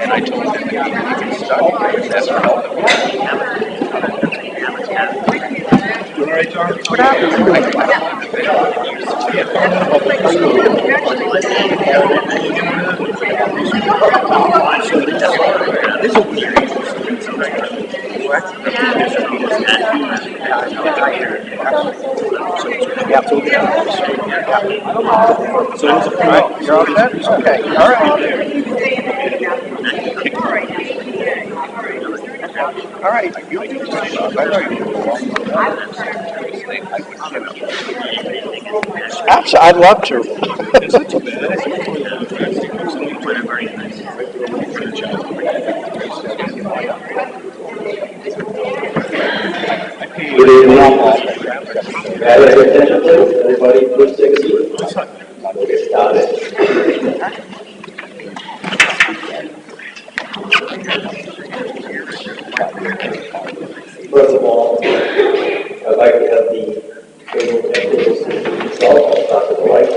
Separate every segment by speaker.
Speaker 1: And I told him to start. That's what all right, John? What You're all set? Okay. All right. All right. Actually, I'd love to.
Speaker 2: Good evening. May I have your attention, please? Everybody, please take a seat. We'll get started. First of all, I'd like to have the table introduce himself. I'll start to the right.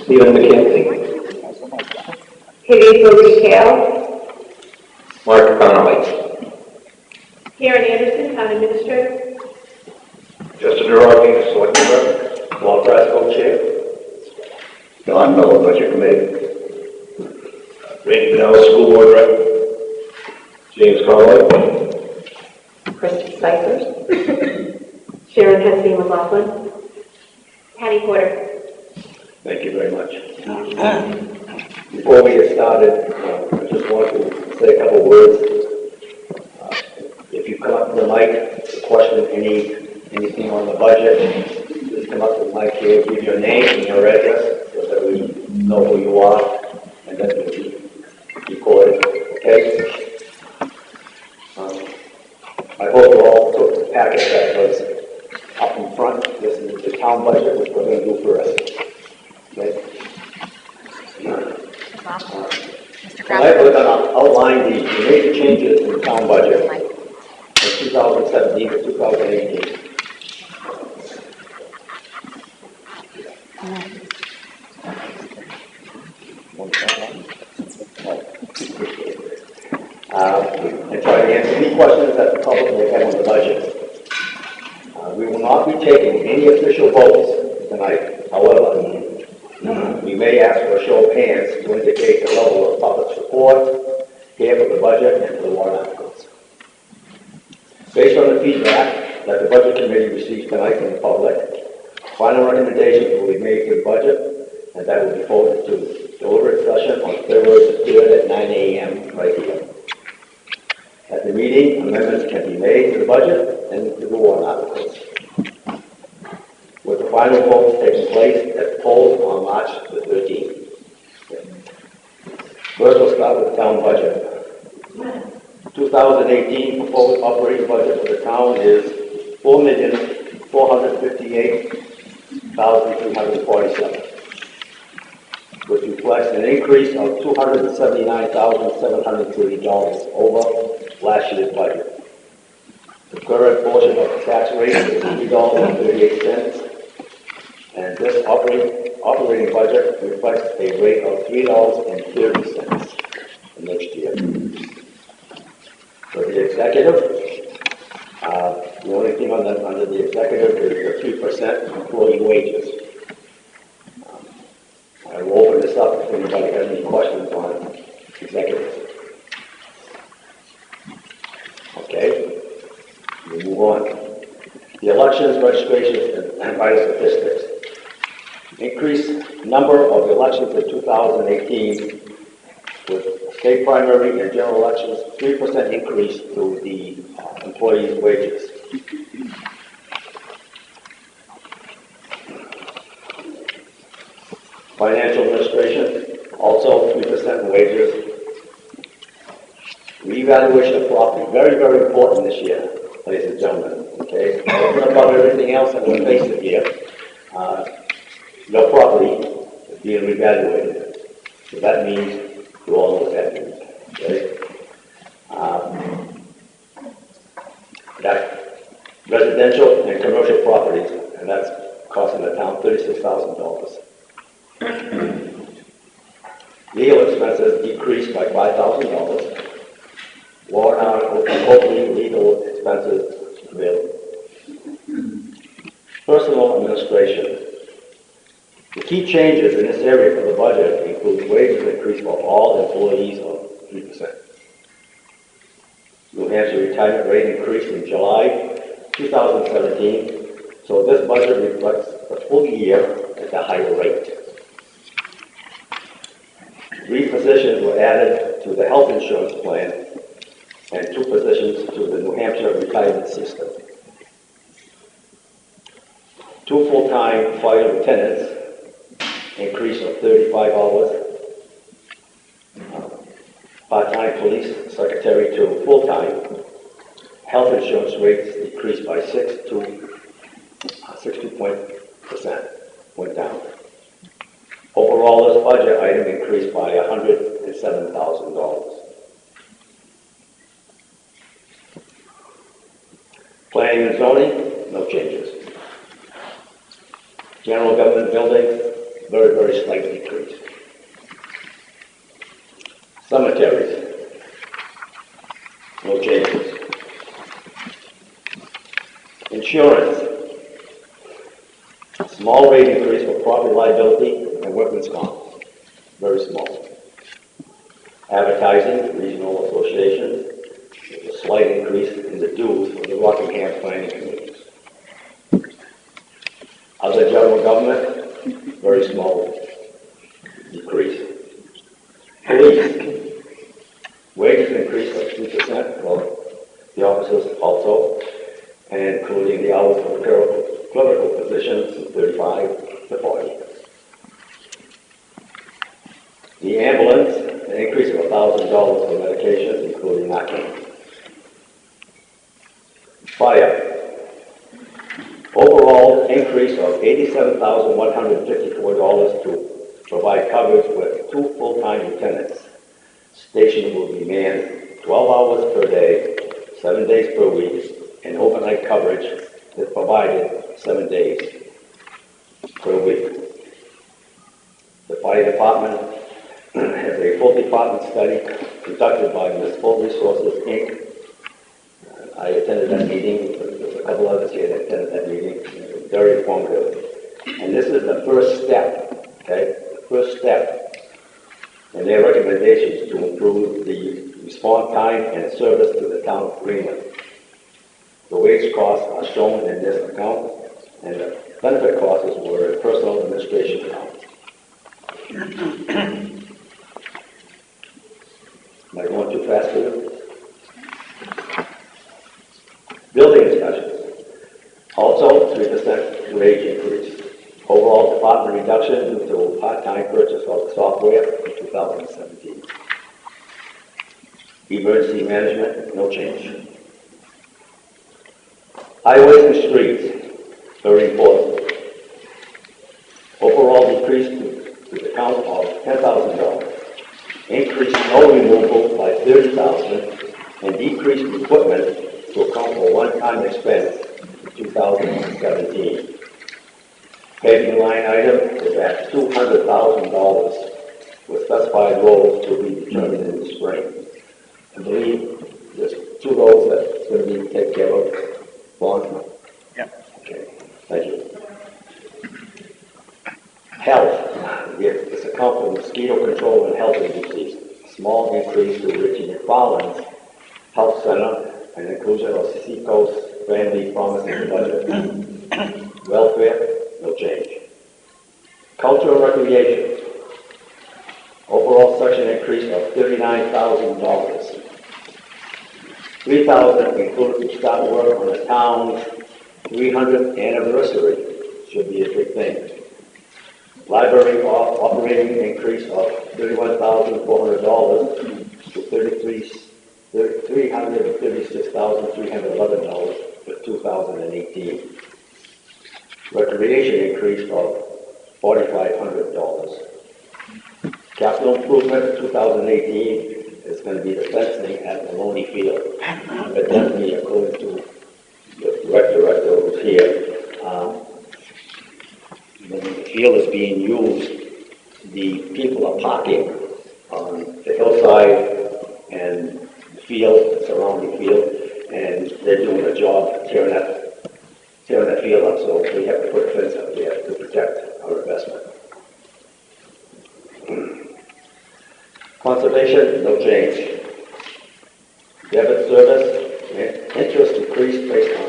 Speaker 2: Stephen McKinsey.
Speaker 3: Kitty Retail.
Speaker 2: Mark Connolly.
Speaker 3: Karen Anderson, Town Administrator.
Speaker 2: Justin Durardi, Select Member. Paul Prasco, Chair. Don Miller, Budget Committee. Randy Pinello, School Board Rep. James Conway.
Speaker 3: Christy Cyphers. Sharon Hesse McLaughlin. Patty Porter.
Speaker 2: Thank you very much. Before we get started, I just want to say a couple words. If you come up to the mic to question anything on the budget, just come up to the mic here, give your name and your address so that we know who you are, and then we'll be recorded, okay? I hope you all took the packet that was up in front. This is the town budget, which we're going to do first. Okay. Tonight we're going to outline the major changes in the town budget from 2017 to 2018. And try to answer any questions that the public may have on the budget. We will not be taking any official votes tonight. However, we may ask for a show of hands to indicate the level of public support here for the budget and for the warrant articles. Based on the feedback that the Budget Committee received tonight from the public, final recommendations will be made to the budget, and that will be forwarded to deliberate session on February 3rd at 9 a.m. right here. At the meeting, amendments can be made to the budget and to the warrant articles, with the final votes taking place at the polls on March the 13th. First, we'll start with the town budget. 2018 proposed operating budget for the town is $4,458,347, which reflects an increase of $279,730 over last year's budget. The current portion of the tax rate is $3.38, and this operating budget reflects a rate of $3.30 for next year. For the executive, the only thing under the executive is the 3% employee wages. I will open this up if anybody has any questions on executives. Okay, we move on. The elections, registrations, and vital statistics. Increased number of elections in 2018 with state primary and general elections, 3% increase to the employees' wages. Financial administration, also 3% in wages. Reevaluation of property, very, very important this year. ladies and gentlemen, okay? Above everything else that we're facing here, your property is being reevaluated. So that means you all know what that means, okay? That residential and commercial properties, and that's costing the town $36,000. Legal expenses decreased by $5,000. Warrant articles and hopefully legal expenses available. Personal administration. The key changes in this area for the budget include wages increase for all employees of 3%. New Hampshire retirement rate increased in July 2017, so this budget reflects the full year at the higher rate. 3 positions were added to the health insurance plan and 2 positions to the New Hampshire retirement system. 2 full-time fire lieutenants, increase of 35 hours. Part-time police secretary to full-time. Health insurance rates decreased by 6 to 60%, went down. Overall, this budget item increased by $107,000. Planning and zoning, no changes. General government buildings, very, very slight decrease. Cemeteries, no changes. Insurance, small rate increase for property liability and workman's comp, very small. Advertising, regional associations, a slight increase in the dues for the Rockingham planning committees. Other general government, very small decrease. Police, wages increased by 2%, well, the officers also, and including the hours for clerical positions from 35 to 40. The ambulance, an increase of $1,000 for medications, including Narcan. Fire, overall increase of $87,154 to provide coverage with 2 full-time lieutenants. Station will be manned 12 hours per day, 7 days per week, and overnight coverage is provided 7 days per week. The fire department has a full department study conducted by Municipal Resources, Inc. I attended that meeting. There's a couple others here that attended that meeting. It was very informative. And this is the first step, okay? The first step in their recommendations to improve the response time and service to the town of Greenland. The wage costs are shown in this account, and the benefit costs were in personal administration account. Am I going too fast for you? Building inspections, also 3% wage increase. Overall department reduction due to part-time purchase of software in 2017. Emergency management, no change. Highways and streets, very important. Overall decrease to the count of $10,000. Increased snow removal by $30,000 and decreased equipment to account for one-time expense in 2017. Paving line item is at $200,000 with specified roads to be determined in the spring. I believe there's 2 roads that's going to be taken care of. Vaughn?
Speaker 1: Yeah.
Speaker 2: Okay, thank you. Health, this account for mosquito control and health agencies. Small increase to Richie McFarland's Health Center and inclusion of Seacoast Family Promise in the budget. Welfare, no change. Culture and recreation. Overall section increase of $39,000. $3,000 included to start work on the town's 300th anniversary. Should be a big thing. Library operating increase of $31,400 to $336,311 for 2018. Recreation increased of $4,500. Capital improvement 2018 is going to be the fencing at Maloney Field. Evidently, according to the rec director who's here, when the field is being used, the people are parking on the hillside and the field, surrounding field, and they're doing a job tearing that field up, so we have to put a fence up there to protect our investment. Conservation, no change. Debit service, interest decreased based on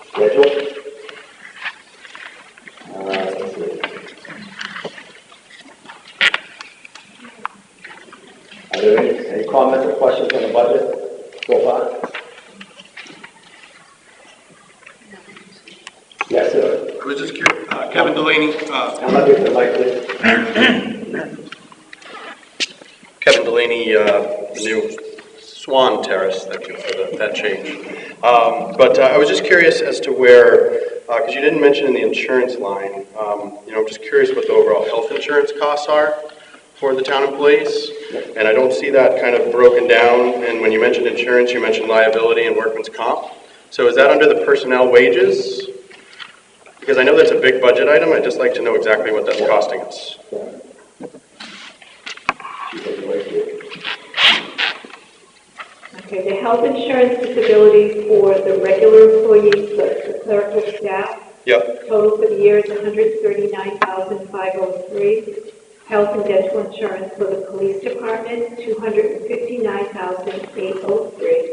Speaker 2: schedule. Let's see. Are there any comments or questions on the budget so far? Yes, sir.
Speaker 4: I was just curious, Kevin Delaney.
Speaker 2: I'm not getting the mic, please.
Speaker 4: Kevin Delaney, the new Swan Terrace. Thank you for that change. But I was just curious as to where, because you didn't mention in the insurance line. I'm just curious what the overall health insurance costs are for the town employees, and I don't see that kind of broken down. And when you mentioned insurance, you mentioned liability and workman's comp. So is that under the personnel wages? Because I know that's a big budget item. I'd just like to know exactly what that's costing us.
Speaker 3: Okay, the health insurance disability for the regular employees, the clerical staff,
Speaker 4: Yep.
Speaker 3: total for the year is $139,503. Health and dental insurance for the police department, $259,803.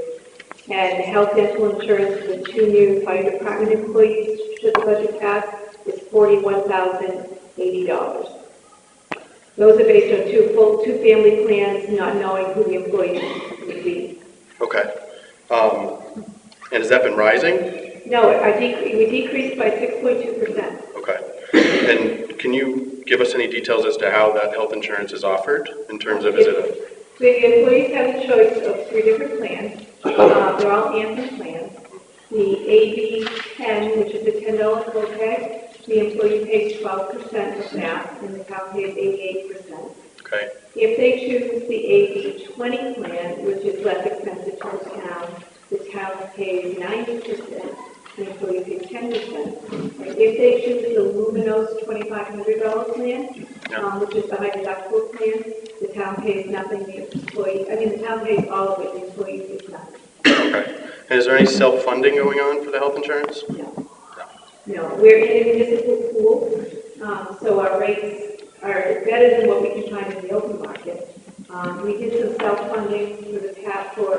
Speaker 3: And health dental insurance for the 2 new fire department employees, should the budget pass, is $41,080. Those are based on two family plans, not knowing who the employees would be.
Speaker 4: Okay. And has that been rising?
Speaker 3: No, we decreased by 6.2%.
Speaker 4: Okay. And can you give us any details as to how that health insurance is offered in terms of, is it a...
Speaker 3: The employees have a choice of 3 different plans. They're all Anthem plans. The AB10, which is a $10 copay, the employee pays 12% of that, and the town pays 88%.
Speaker 4: Okay.
Speaker 3: If they choose the AB20 plan, which is less expensive to the town pays 90%, the employee pays 10%. And if they choose the Luminos $2,500 plan, which is the high deductible plan, the town pays nothing, the town pays all of it, the employee pays nothing.
Speaker 4: Okay. And is there any self-funding going on for the health insurance?
Speaker 3: No, we're in a municipal pool, so our rates are better than what we can find in the open market. We did some self-funding for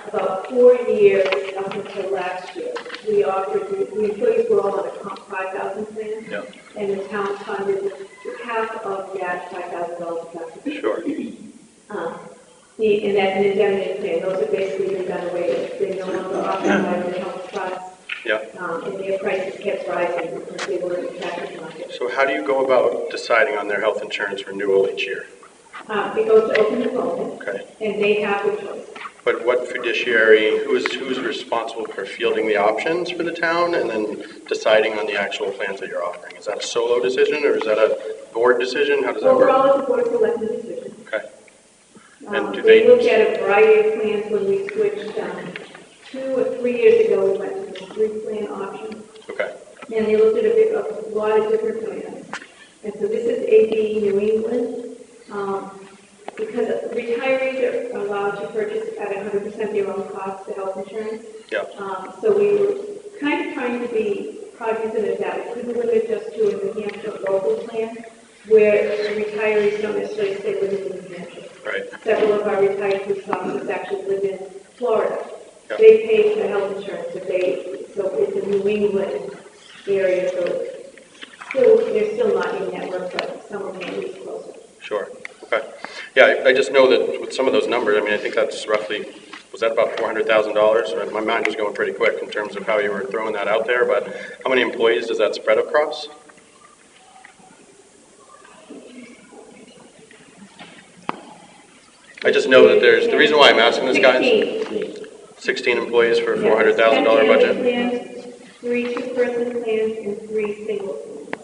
Speaker 3: about 4 years up until last year. We offered, the employees were all on a comp 5,000 plan, and the town funded half of that $5,000 deductible.
Speaker 4: Sure.
Speaker 3: And that's an indemnity plan. Those are basically been done away with. They're no longer offered by the health trust. And their prices kept rising because they were in the captive market.
Speaker 4: So how do you go about deciding on their health insurance renewal each year?
Speaker 3: It goes to open enrollment,
Speaker 4: Okay.
Speaker 3: and they have the choice.
Speaker 4: But what fiduciary, who's responsible for fielding the options for the town and then deciding on the actual plans that you're offering? Is that a solo decision or is that a board decision? How does that work?
Speaker 3: Overall, it's a board selected decision.
Speaker 4: Okay. And do
Speaker 3: they looked at a variety of plans when we switched 2 or 3 years ago. We went to the 3-plan option.
Speaker 4: Okay.
Speaker 3: And they looked at a lot of different plans. And so this is AB New England. Because retirees are allowed to purchase at 100% their own cost the health insurance. So we were kind of trying to be cognizant of that. We couldn't limit just to a New Hampshire local plan where the retirees don't necessarily stay within New Hampshire.
Speaker 4: Right.
Speaker 3: Several of our retired police officers actually live in Florida. They pay for health insurance, so it's a New England area, so they're still not in network, but some of them are at least closer.
Speaker 4: Sure. Okay. Yeah, I just know that with some of those numbers, I think that's roughly, was that about $400,000? My mind was going pretty quick in terms of how you were throwing that out there, but how many employees does that spread across? I just know that the reason why I'm asking this, guys,
Speaker 3: 16.
Speaker 4: 16 employees for a
Speaker 3: Yeah,
Speaker 4: $400,000
Speaker 3: 10 family
Speaker 4: budget.
Speaker 3: plans, 3 two-person plans, and 3 single plans. And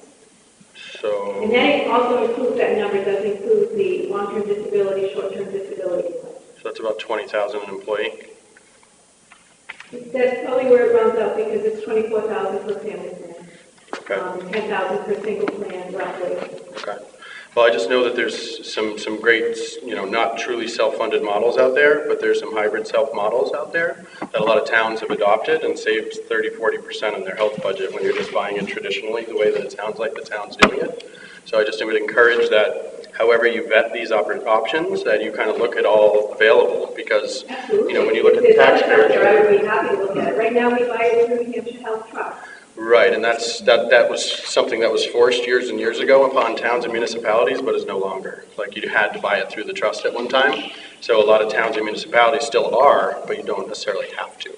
Speaker 4: So,
Speaker 3: that also includes, that number does include the long-term disability, short-term disability.
Speaker 4: that's about 20,000 an employee.
Speaker 3: That's probably where it runs out because it's 24,000 per family plan.
Speaker 4: Okay.
Speaker 3: 10,000 per single plan roughly.
Speaker 4: Okay. Well, I just know that there's some great, not truly self-funded models out there, but there's some hybrid self-models out there that a lot of towns have adopted and saved 30-40% on their health budget when you're just buying it traditionally, the way that it sounds like the town's doing it. So I just would encourage that however you vet these options, that you kind of look at all available, because,
Speaker 3: Absolutely.
Speaker 4: when you look at the
Speaker 3: If there's
Speaker 4: taxpayer.
Speaker 3: other out there, I would be happy to look at it. Right now, we buy it through New Hampshire Health Trust.
Speaker 4: Right, and that was something that was forced years and years ago upon towns and municipalities, but is no longer. Like, you had to buy it through the trust at one time. So a lot of towns and municipalities still are, but you don't necessarily have to.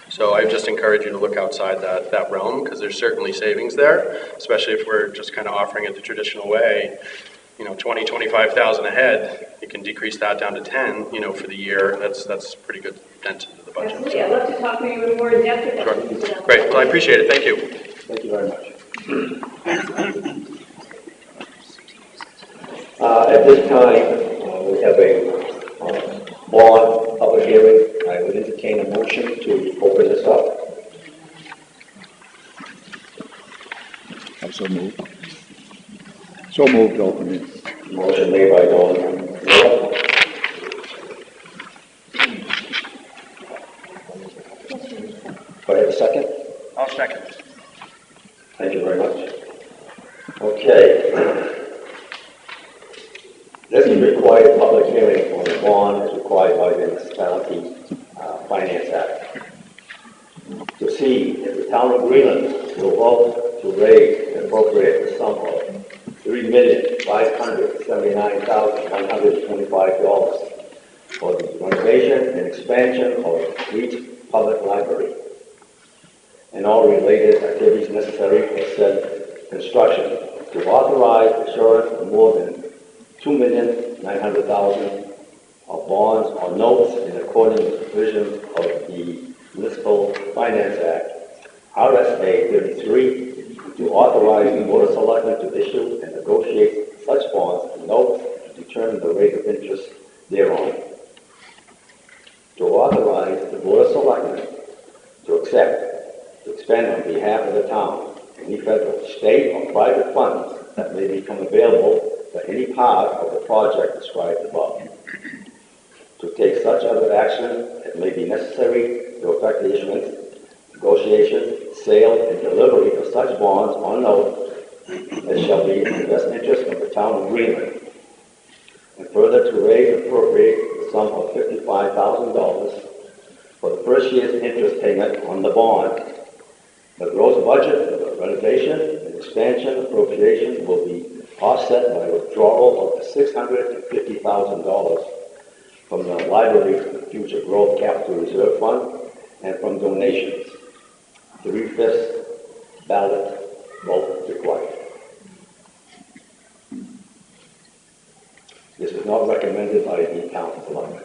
Speaker 4: So I just encourage you to look outside that realm, because there's certainly savings there, especially if we're just kind of offering it the traditional way. 20, 25,000 a head, you can decrease that down to 10, for the year. That's pretty good dent into the budget.
Speaker 3: Absolutely. I'd love to talk to you more in depth about
Speaker 4: Sure.
Speaker 3: that.
Speaker 4: Great, well, I appreciate it, thank you.
Speaker 2: Thank you very much. At this time, we have a bond public hearing. I would entertain a motion to open this up.
Speaker 1: So moved. So moved, open it.
Speaker 2: Motion made by Don Miller. Do I have a second?
Speaker 1: I'll second.
Speaker 2: Thank you very much. Okay. This is required public hearing on the bond as required by the Municipality Finance Act. To see if the town of Greenland will vote to raise and appropriate the sum of $3,579,125 for the renovation and expansion of each public library and all related activities necessary for said construction, to authorize issuance of more than $2,900,000 of bonds or notes in accordance with the provisions of the Municipal Finance Act, RSA 33, to authorize the Board of Selectmen to issue and negotiate such bonds and notes and determine the rate of interest thereon. To authorize the Board of Selectmen to accept, to expend on behalf of the town any federal, state, or private funds that may become available for any part of the project described above. To take such other action as may be necessary to effect the issuance, negotiation, sale, and delivery of such bonds or notes as shall be in the best interest of the town of Greenland. And further, to raise and appropriate the sum of $55,000 for the first year's interest payment on the bond. The gross budget for the renovation and expansion appropriation will be offset by withdrawal of $650,000 from the Library Future Growth Capital Reserve Fund and from donations. 3/5 ballot vote required. This is not recommended by the town selectmen.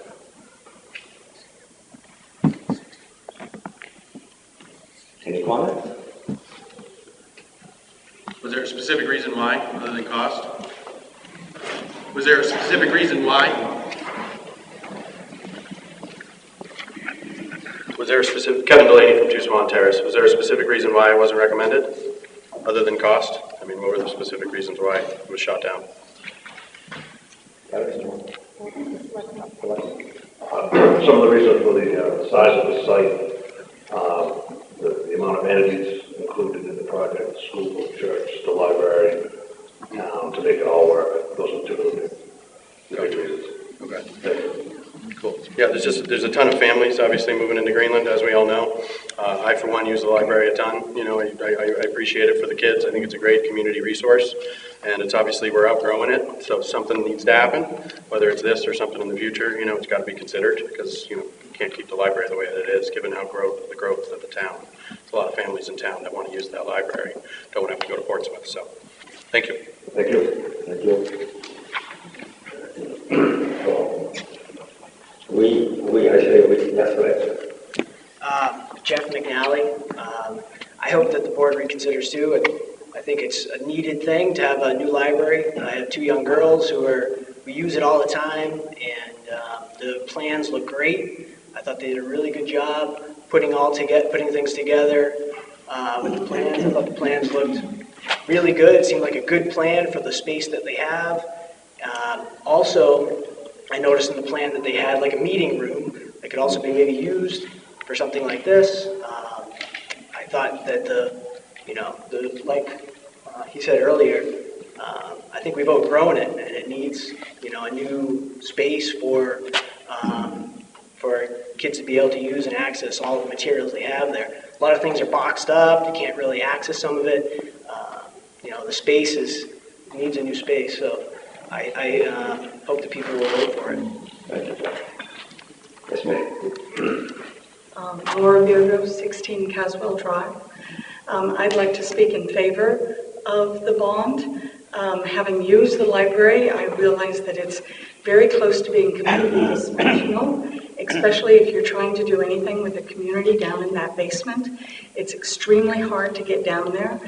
Speaker 2: Any comments?
Speaker 4: Was there a specific reason why, other than cost? Was there a specific reason why? Was there a specific, Kevin Delaney from 2 Swan Terrace, was there a specific reason why it wasn't recommended, other than cost? I mean, what were the specific reasons why it was shot down?
Speaker 5: Some of the reasons for the size of the site, the amount of entities included in the project, the school, the church, the library, to make it all work. Those are two of the big reasons.
Speaker 4: Okay. Cool. Yeah, there's a ton of families obviously moving into Greenland, as we all know. I, for one, use the library a ton. I appreciate it for the kids. I think it's a great community resource, and it's obviously we're outgrowing it, so something needs to happen, whether it's this or something in the future. It's got to be considered because you can't keep the library the way that it is, given how the growth of the town. There's a lot of families in town that want to use that library, don't want to have to go to Portsmouth. So, thank you.
Speaker 2: Thank you. Thank you. Yes, go ahead, sir.
Speaker 6: Jeff McNally. I hope that the board reconsiders too. I think it's a needed thing to have a new library. I have 2 young girls who use it all the time, and the plans look great. I thought they did a really good job putting things together with the plans. I thought the plans looked really good. It seemed like a good plan for the space that they have. Also, I noticed in the plan that they had like a meeting room that could also be maybe used for something like this. I thought that like he said earlier, I think we've outgrown it, and it needs, a new space for kids to be able to use and access all the materials they have there. A lot of things are boxed up. You can't really access some of it. The space needs a new space. So I hope that people will vote for it.
Speaker 2: Thank you, Jeff. Yes, ma'am.
Speaker 7: Laura Virgo, 16 Caswell Drive. I'd like to speak in favor of the bond. Having used the library, I realize that it's very close to being community dysfunctional, especially if you're trying to do anything with the community down in that basement. It's extremely hard to get down there.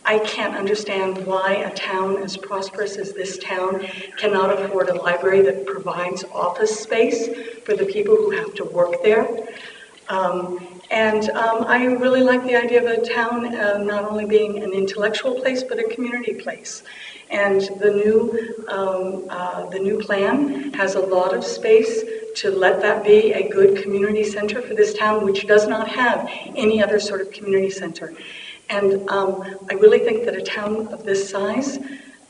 Speaker 7: I can't understand why a town as prosperous as this town cannot afford a library that provides office space for the people who have to work there. I really like the idea of a town not only being an intellectual place, but a community place. And the new plan has a lot of space to let that be a good community center for this town, which does not have any other sort of community center. And I really think that a town of this size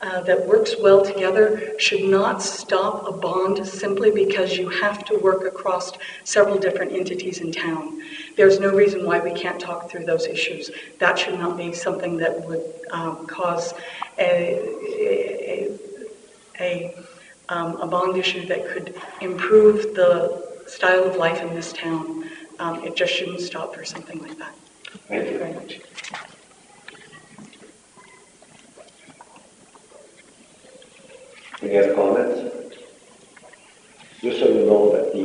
Speaker 7: that works well together should not stop a bond simply because you have to work across several different entities in town. There's no reason why we can't talk through those issues. That should not be something that would cause a bond issue that could improve the style of life in this town. It just shouldn't stop for something like that.
Speaker 2: Thank you
Speaker 7: very much.
Speaker 2: Any other comments? Just so you know that the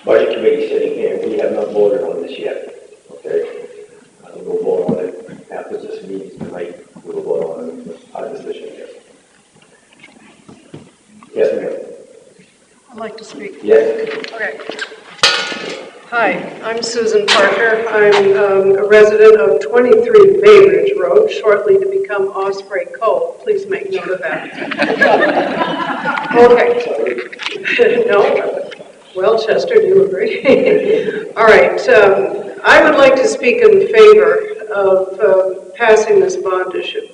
Speaker 2: budget committee sitting here, we have not voted on this yet. Okay? We'll vote on it after this meeting tonight. We will vote on our decision here. Yes, ma'am.
Speaker 8: I'd like to speak.
Speaker 2: Yes.
Speaker 8: Okay. Hi, I'm Susan Parker. I'm a resident of 23 Bay Ridge Road, shortly to become Osprey Cove. Please make note of that. Okay. No? Well, Chester, do you agree? All right. I would like to speak in favor of passing this bond issue.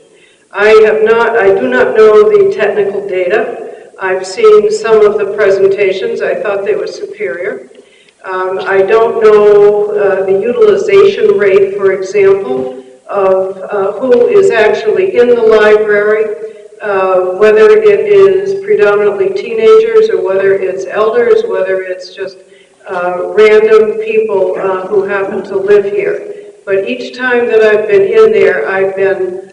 Speaker 8: I do not know the technical data. I've seen some of the presentations. I thought they were superior. I don't know the utilization rate, for example, of who is actually in the library, whether it is predominantly teenagers or whether it's elders, whether it's just random people who happen to live here. But each time that I've been in there, I've been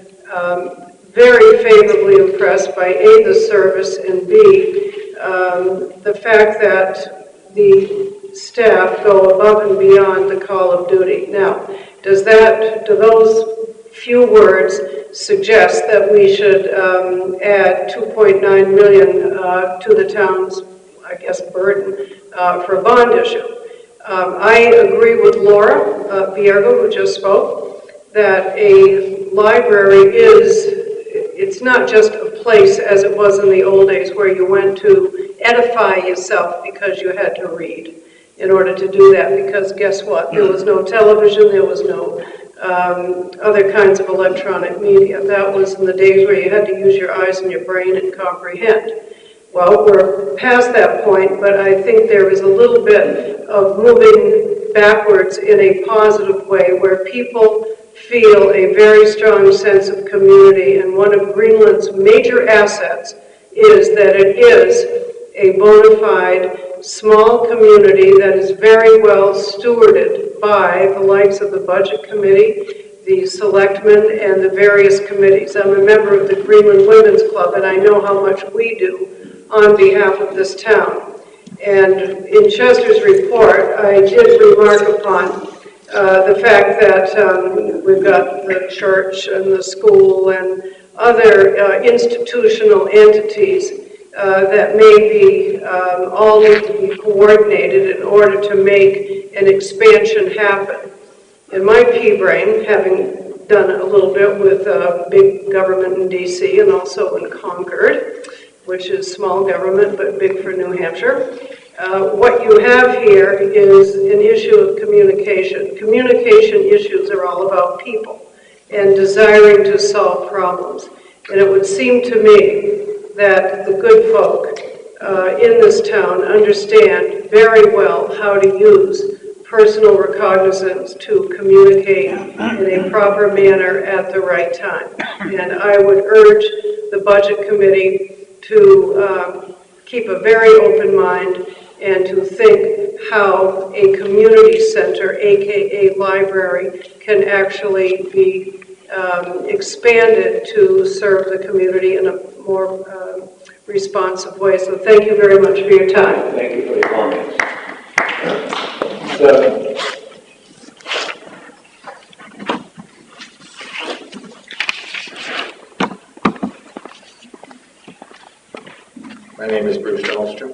Speaker 8: very favorably impressed by A, the service, and B, the fact that the staff go above and beyond the call of duty. Now, do those few words suggest that we should add $2.9 million to the town's, I guess, burden for a bond issue? I agree with Laura Viergo, who just spoke, that a library it's not just a place as it was in the old days where you went to edify yourself because you had to read in order to do that, because guess what? There was no television, there was no other kinds of electronic media. That was in the days where you had to use your eyes and your brain and comprehend. Well, we're past that point, but I think there is a little bit of moving backwards in a positive way where people feel a very strong sense of community, and one of Greenland's major assets is that it is a bona fide small community that is very well stewarded by the likes of the Budget Committee, the Selectmen, and the various committees. I'm a member of the Greenland Women's Club, and I know how much we do on behalf of this town. And in Chester's report, I did remark upon the fact that we've got the church and the school and other institutional entities that may be all need to be coordinated in order to make an expansion happen. In my pea brain, having done a little bit with big government in DC and also in Concord, which is small government but big for New Hampshire, what you have here is an issue of communication. Communication issues are all about people and desiring to solve problems. And it would seem to me that the good folk in this town understand very well how to use personal recognizance to communicate in a proper manner at the right time. And I would urge the Budget Committee to keep a very open mind and to think how a community center, aka library, can actually be expanded to serve the community in a more responsive way. So thank you very much for your time.
Speaker 2: Thank you for your comments. So,
Speaker 9: my name is Bruce Dahlstrom.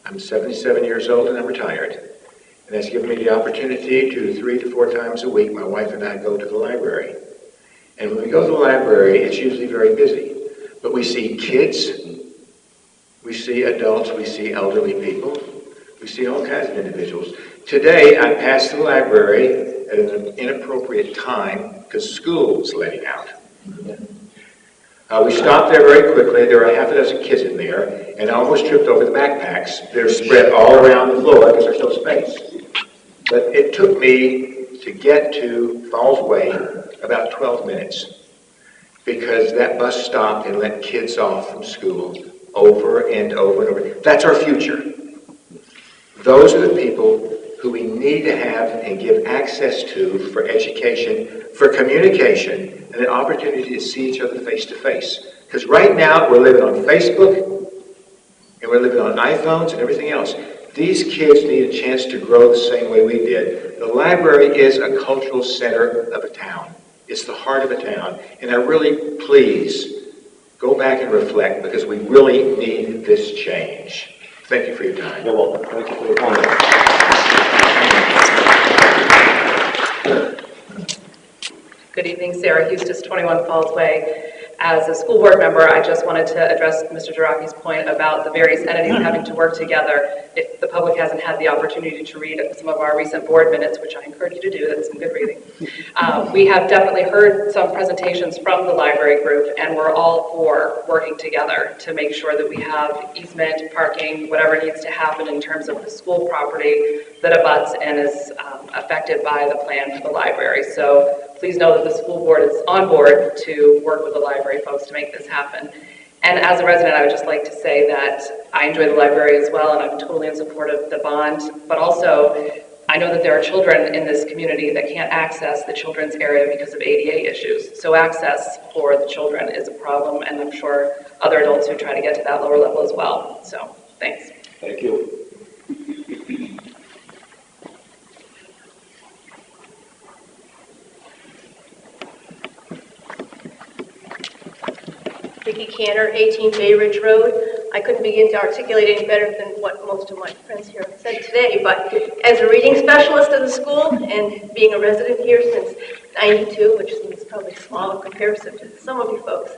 Speaker 9: I'm 77 years old and I'm retired. And it's given me the opportunity to 3 to 4 times a week, my wife and I go to the library. And when we go to the library, it's usually very busy. But we see kids, we see adults, we see elderly people, we see all kinds of individuals. Today, I passed the library at an inappropriate time because school was letting out. We stopped there very quickly. There were half a dozen kids in there, and I almost tripped over the backpacks. They're spread all around the floor because there's no space. But it took me to get to Falls Way about 12 minutes because that bus stopped and let kids off from school over and over and over. That's our future. Those are the people who we need to have and give access to for education, for communication, and an opportunity to see each other face to face. Because right now, we're living on Facebook, and we're living on iPhones and everything else. These kids need a chance to grow the same way we did. The library is a cultural center of a town. It's the heart of a town. And I really, please, go back and reflect, because we really need this change. Thank you for your time.
Speaker 2: you're welcome. Thank you for your comments.
Speaker 10: Good evening, Sarah Eustis, 21 Falls Way. As a school board member, I just wanted to address Mr. Jiraki's point about the various entities having to work together. If the public hasn't had the opportunity to read some of our recent board minutes, which I encourage you to do, that's some good reading. We have definitely heard some presentations from the library group, and we're all for working together to make sure that we have easement, parking, whatever needs to happen in terms of the school property that abuts and is affected by the plan for the library. So please know that the school board is on board to work with the library folks to make this happen. And as a resident, I would just like to say that I enjoy the library as well, and I'm totally in support of the bond, but also I know that there are children in this community that can't access the children's area because of ADA issues. So access for the children is a problem, and I'm sure other adults who try to get to that lower level as well. So thanks.
Speaker 2: Thank you.
Speaker 11: Vicki Cantor, 18 Bay Ridge Road. I couldn't begin to articulate any better than what most of my friends here have said today, but as a reading specialist of the school and being a resident here since 92, which seems probably small in comparison to some of you folks,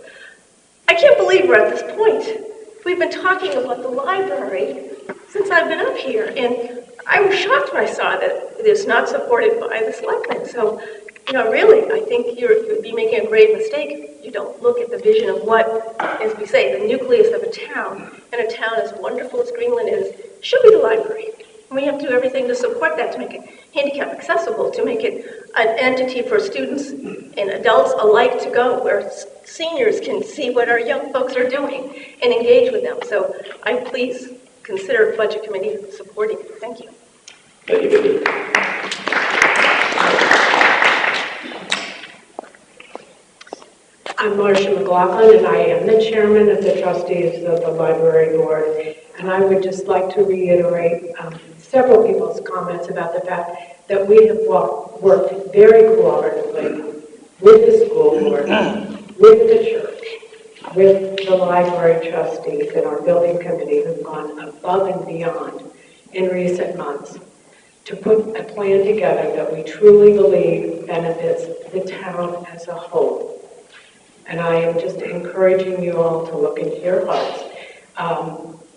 Speaker 11: I can't believe we're at this point. We've been talking about the library since I've been up here, and I was shocked when I saw that it is not supported by the selectmen. So, you know, really, I think you'd be making a grave mistake if you don't look at the vision of what, as we say, the nucleus of a town, and a town as wonderful as Greenland is, should be the library. And we have to do everything to support that, to make it handicap accessible, to make it an entity for students and adults alike to go, where seniors can see what our young folks are doing and engage with them. So I please consider Budget Committee supporting it. Thank you.
Speaker 2: Thank you, Vicki.
Speaker 12: I'm Marcia McLaughlin, and I am the chairman of the trustees of the library board.
Speaker 8: And I would just like to reiterate several people's comments about the fact that we have worked very cooperatively with the school board, with the church, with the library trustees and our building committee who've gone above and beyond in recent months to put a plan together that we truly believe benefits the town as a whole. And I am just encouraging you all to look into your hearts.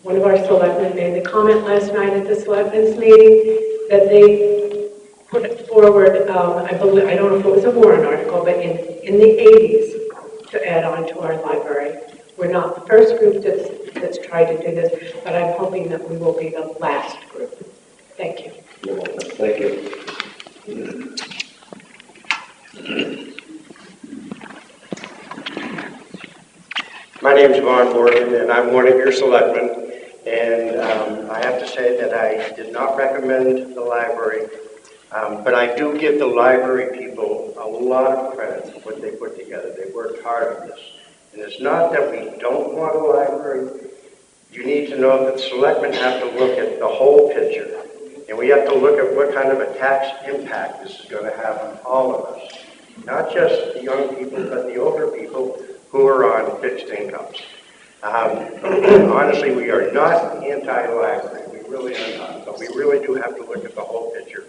Speaker 8: One of our selectmen made the comment last night at the selectmen's meeting that they put forward, I don't know if it was a warrant article, but in the 80s to add on to our library. We're not the first group that's tried to do this, but I'm hoping that we will be the last group. Thank you.
Speaker 2: You're welcome. Thank you.
Speaker 12: My name is Vaughn Morgan, and I'm one of your selectmen. And I have to say that I did not recommend the library, but I do give the library people a lot of credit for what they put together. They worked hard on this. And it's not that we don't want a library. You need to know that the selectmen have to look at the whole picture. And we have to look at what kind of a tax impact this is going to have on all of us. Not just the young people, but the older people who are on fixed incomes. Honestly, we are not anti-library. We really are not. But we really do have to look at the whole picture.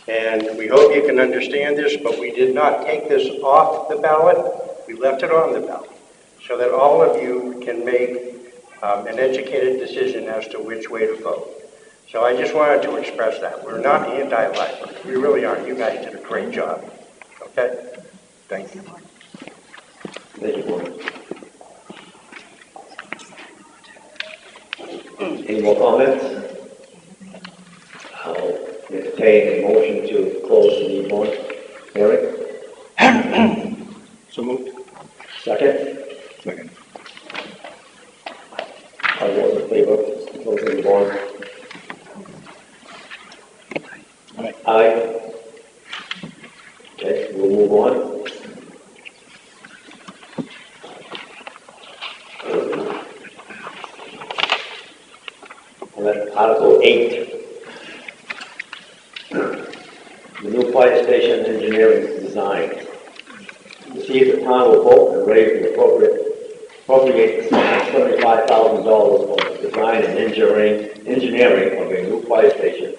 Speaker 12: And we hope you can understand this, but we did not take this off the ballot. We left it on the ballot so that all of you can make an educated decision as to which way to vote. So I just wanted to express that. We're not anti-library. We really aren't. You guys did a great job. Okay? Thank you.
Speaker 2: Thank you, Warren. Any more comments? I'll entertain a motion to close the warrant hearing.
Speaker 5: So moved.
Speaker 2: Second?
Speaker 5: Second.
Speaker 2: All those in favor of closing the warrant? Aye. Okay, we'll move on. And then Article 8. The new fire station engineering design. To see if the town will vote and raise the appropriate $75,000 for the design and engineering of a new fire station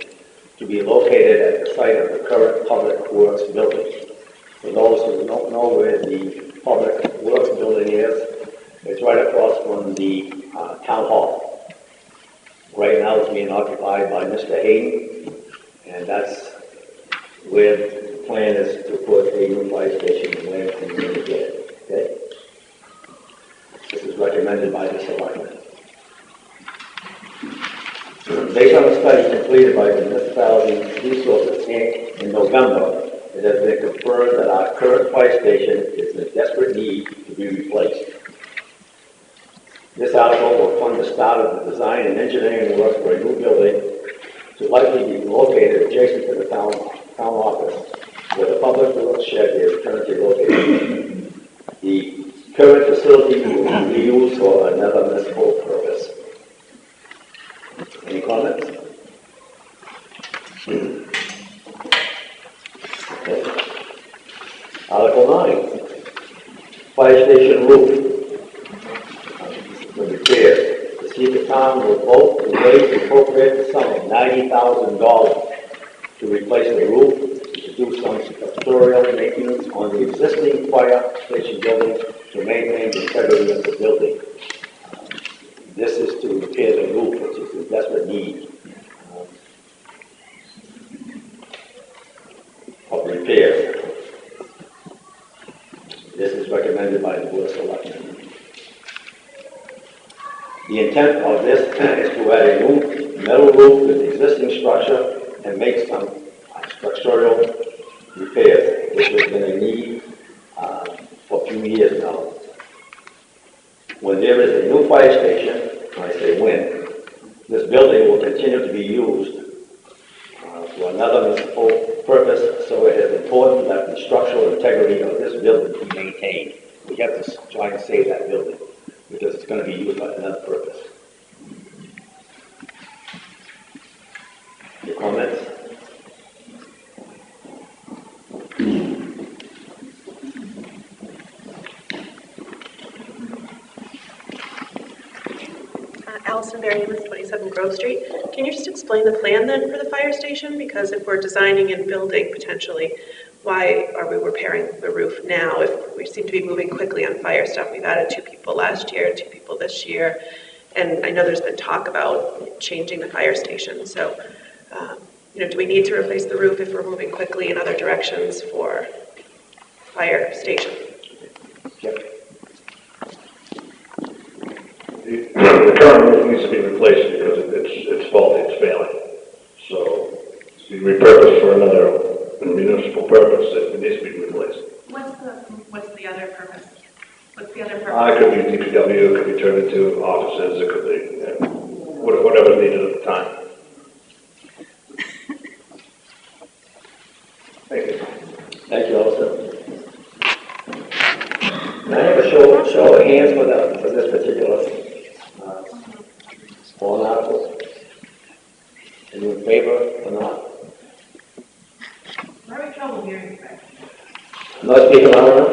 Speaker 2: to be located at the site of the current Public Works building. For those who don't know where the Public Works building is, it's right across from the town hall. Right now it's being occupied by Mr. Hayden, and that's where the plan is to put a new fire station in Lansing and when we get it. Okay? This is recommended by the selectmen. Based on the study completed by the Municipality Resources Inc. in November, it has been confirmed that our current fire station is in desperate need to be replaced. This article will fund the start of the design and engineering work for a new building to likely be located adjacent to the town office, where the public works shed is currently located. The current facility will be used for another municipal purpose. Any comments? Okay. Article 9, fire station roof. Repair. To see if the town will vote to raise the appropriate sum of $90,000 to replace the roof, to do some structural maintenance on the existing fire station building to maintain the integrity of the building. This is to repair the roof, which is in desperate need of repair. This is recommended by the Board of Selectmen. The intent of this is to add a new metal roof to the existing structure and make some structural repairs, which has been a need for a few years now. When there is a new fire station, I say when, this building will continue to be used for another municipal purpose, so it is important that the structural integrity of this building be maintained. We have to try and save that building, because it's going to be used by another purpose. Comments?
Speaker 13: Allison Berry, 27 Grove Street. Can you just explain the plan then for the fire station? Because if we're designing and building potentially, why are we repairing the roof now if we seem to be moving quickly on fire stuff? We've added 2 people last year, 2 people this year, and I know there's been talk about changing the fire station. So, do we need to replace the roof if we're moving quickly in other directions for fire station?
Speaker 2: Yep.
Speaker 5: The current roof needs to be replaced because it's faulty, it's failing. So it's being repurposed for another municipal purpose that needs to be replaced.
Speaker 10: What's the other purpose? What's the other
Speaker 5: It
Speaker 10: purpose?
Speaker 5: could be DPW, it could be turned into offices, it could be whatever needed at the time. Thank you.
Speaker 2: Thank you, Allison. Can I have a show of hands for this particular warrant article? Are you in favor or not?
Speaker 3: We're having trouble hearing you guys.
Speaker 2: Not speaking loud enough?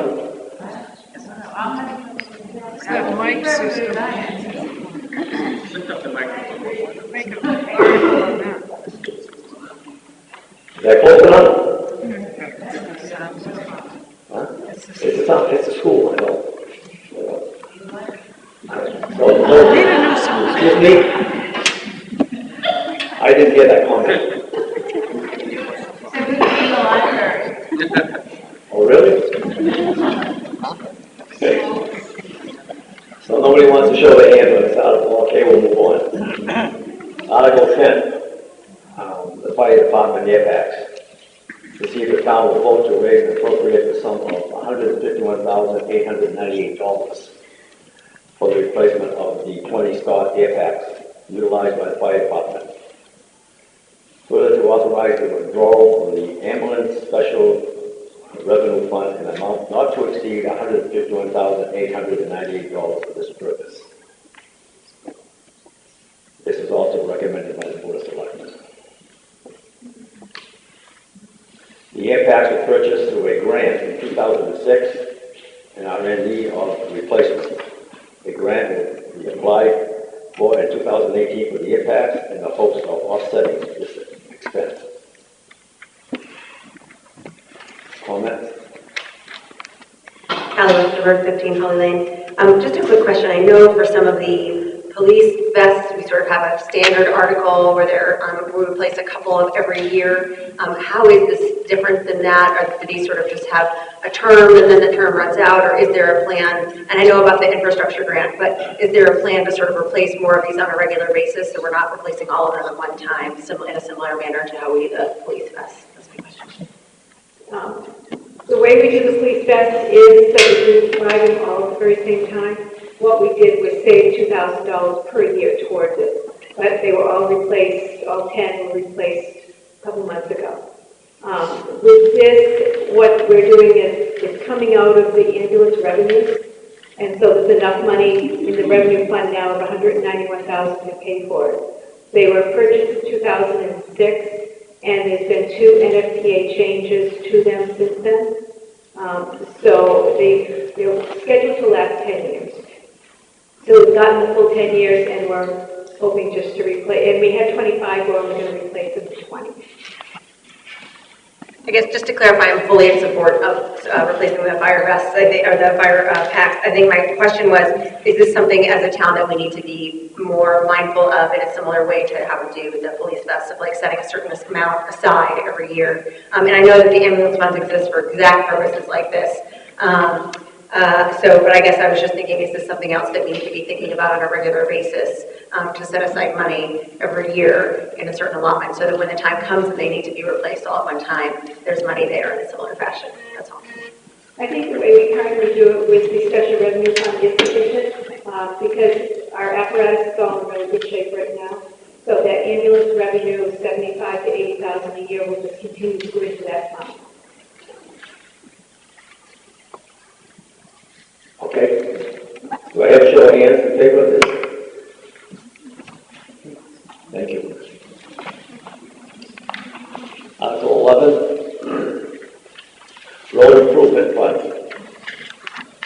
Speaker 8: That mic system.
Speaker 2: Is that close enough? Huh? It's a school, I know. Excuse me? I didn't hear that comment. Oh, really? So nobody wants to show their hand on this article. Okay, we'll move on. Article 10, the fire department airbags. To see if the town will vote to raise and appropriate the sum of $151,898 for the replacement of the 20 Scott airbags utilized by the fire department. Further, to authorize the withdrawal from the ambulance special revenue fund in an amount not to exceed $151,898 for this purpose. This is also recommended by the Board of Selectmen. The airbags were purchased through a grant in 2006 and are in need of replacement. The grant will be applied for in 2018 for the airbags in the hopes of offsetting this expense. Comments?
Speaker 14: Callie Westerberg, 15 Holly Lane. Just a quick question. I know for some of the police vests, we sort of have a standard article where we replace a couple of every year. How is this different than that? Or do these sort of just have a term and then the term runs out? Or is there a plan? And I know about the infrastructure grant, but is there a plan to sort of replace more of these on a regular basis so we're not replacing all of them at one time in a similar manner to how we do the police vests? That's my question.
Speaker 3: The way we do the police vest is that we buy them all at the very same time. What we did was save $2,000 per year towards it, but they were all replaced, all 10 were replaced a couple months ago. With this, what we're doing is it's coming out of the ambulance revenues, and so there's enough money in the revenue fund now of $191,000 to pay for it. They were purchased in 2006. And there's been 2 NFPA changes to them since then. So they're scheduled to last 10 years. So we've gotten the full 10 years and we're hoping just to replace, and we had 25, we're only going to replace them with 20.
Speaker 14: I guess just to clarify, I'm fully in support of replacing the fire vests, or the fire packs. I think my question was, is this something as a town that we need to be more mindful of in a similar way to how we do with the police vests, of like setting a certain amount aside every year? And I know that the ambulance funds exist for exact purposes like this. But I guess I was just thinking, is this something else that we need to be thinking about on a regular basis to set aside money every year in a certain allotment so that when the time comes and they need to be replaced all at one time, there's money there in a similar fashion? That's all.
Speaker 3: I think the way we currently do it with the special revenue fund is sufficient because our apparatus is all in really good shape right now. So that ambulance revenue of $75,000 to $80,000 a year will just continue to go into that fund.
Speaker 2: Okay. Do I have a show of hands in favor of this? Thank you. Road Improvement Fund.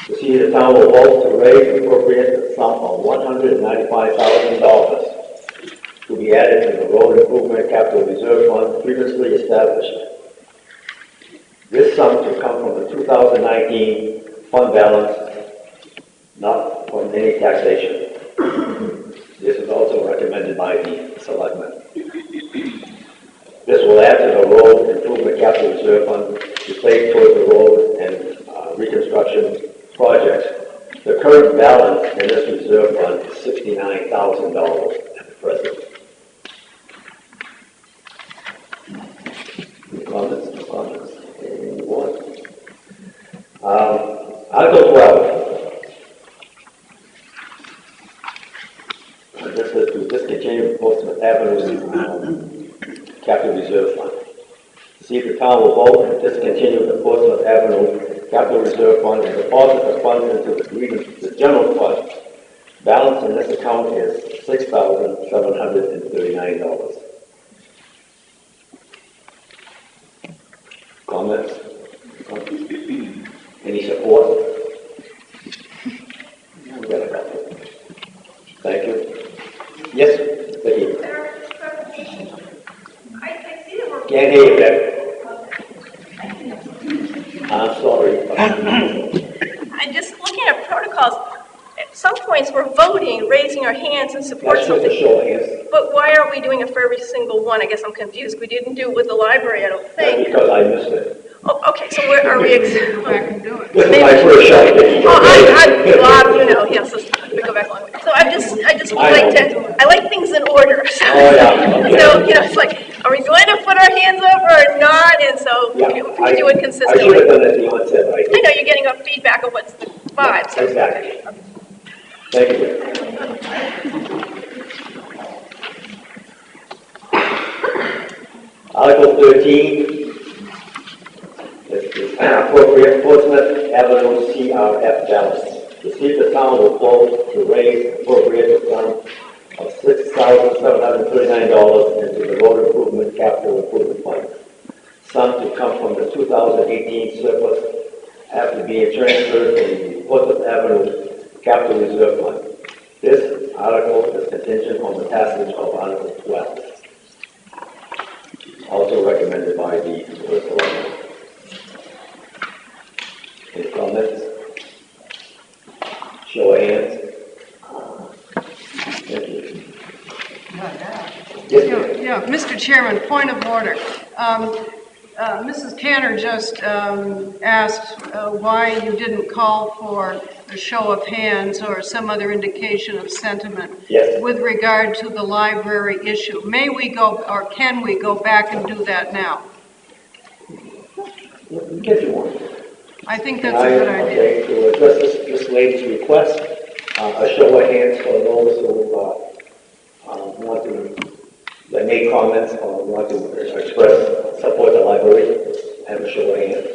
Speaker 2: To see the town will vote to raise and appropriate the sum of $195,000 to be added to the Road Improvement Capital Reserve Fund previously established. This sum to come from the 2019 fund balance, not from any taxation. This is also recommended by the selectmen. This will add to the Road Improvement Capital Reserve Fund to pay towards the road and reconstruction projects. The current balance in this reserve fund is $69,000 at the present. Any comments? No comments. Anyone? Article 12. This is to discontinue Portsmouth Avenue Capital Reserve Fund. See if the town will vote and discontinue the Portsmouth Avenue Capital Reserve Fund and deposit the funds into the general fund. Balance in this account is $6,739. Comments? Any support? We got a couple. Thank you. Yes, Vicki. Can't hear you, Becky. I'm sorry.
Speaker 11: I'm just looking at protocols. At some points, we're voting, raising our hands in support of
Speaker 2: That's
Speaker 11: something.
Speaker 2: just a show of hands.
Speaker 11: But why aren't we doing it for every single one? I guess I'm confused. We didn't do it with the library, I don't
Speaker 2: That's
Speaker 11: think.
Speaker 2: because I missed it.
Speaker 11: Oh, okay, so where are we?
Speaker 2: This is my first shot. Vicki.
Speaker 11: Oh, Bob, you know, yes, we go back a long way. So I just would I like things in order. So,
Speaker 2: Oh, yeah.
Speaker 11: so, you know, it's like, are we going to put our hands up or not? And so we do it
Speaker 2: I should have
Speaker 11: consistently.
Speaker 2: done it at the onset, but I
Speaker 11: I
Speaker 2: didn't.
Speaker 11: know you're getting a feedback of what's the vibe. So.
Speaker 2: Exactly. Thank you. Article 13 is appropriate Portsmouth Avenue CRF balance. To see if the town will vote to raise appropriate the sum of $6,739 into the Road Improvement Capital Improvement Fund. Sum to come from the 2018 surplus after being transferred to the Portsmouth Avenue Capital Reserve Fund. This article is contingent on the passage of Article 12. Also recommended by the Board of Selectmen. Any comments? Show of hands. Thank you. Yes, ma'am.
Speaker 8: Yeah, Mr. Chairman, point of order. Mrs. Cantor just asked why you didn't call for a show of hands or some other indication of sentiment with regard to the library issue. May we go, or can we go back and do that now?
Speaker 2: Get you one.
Speaker 8: I think that's a good idea.
Speaker 2: Okay, to address this lady's request, a show of hands for those who want to make comments or want to express support the library. Have a show of hands.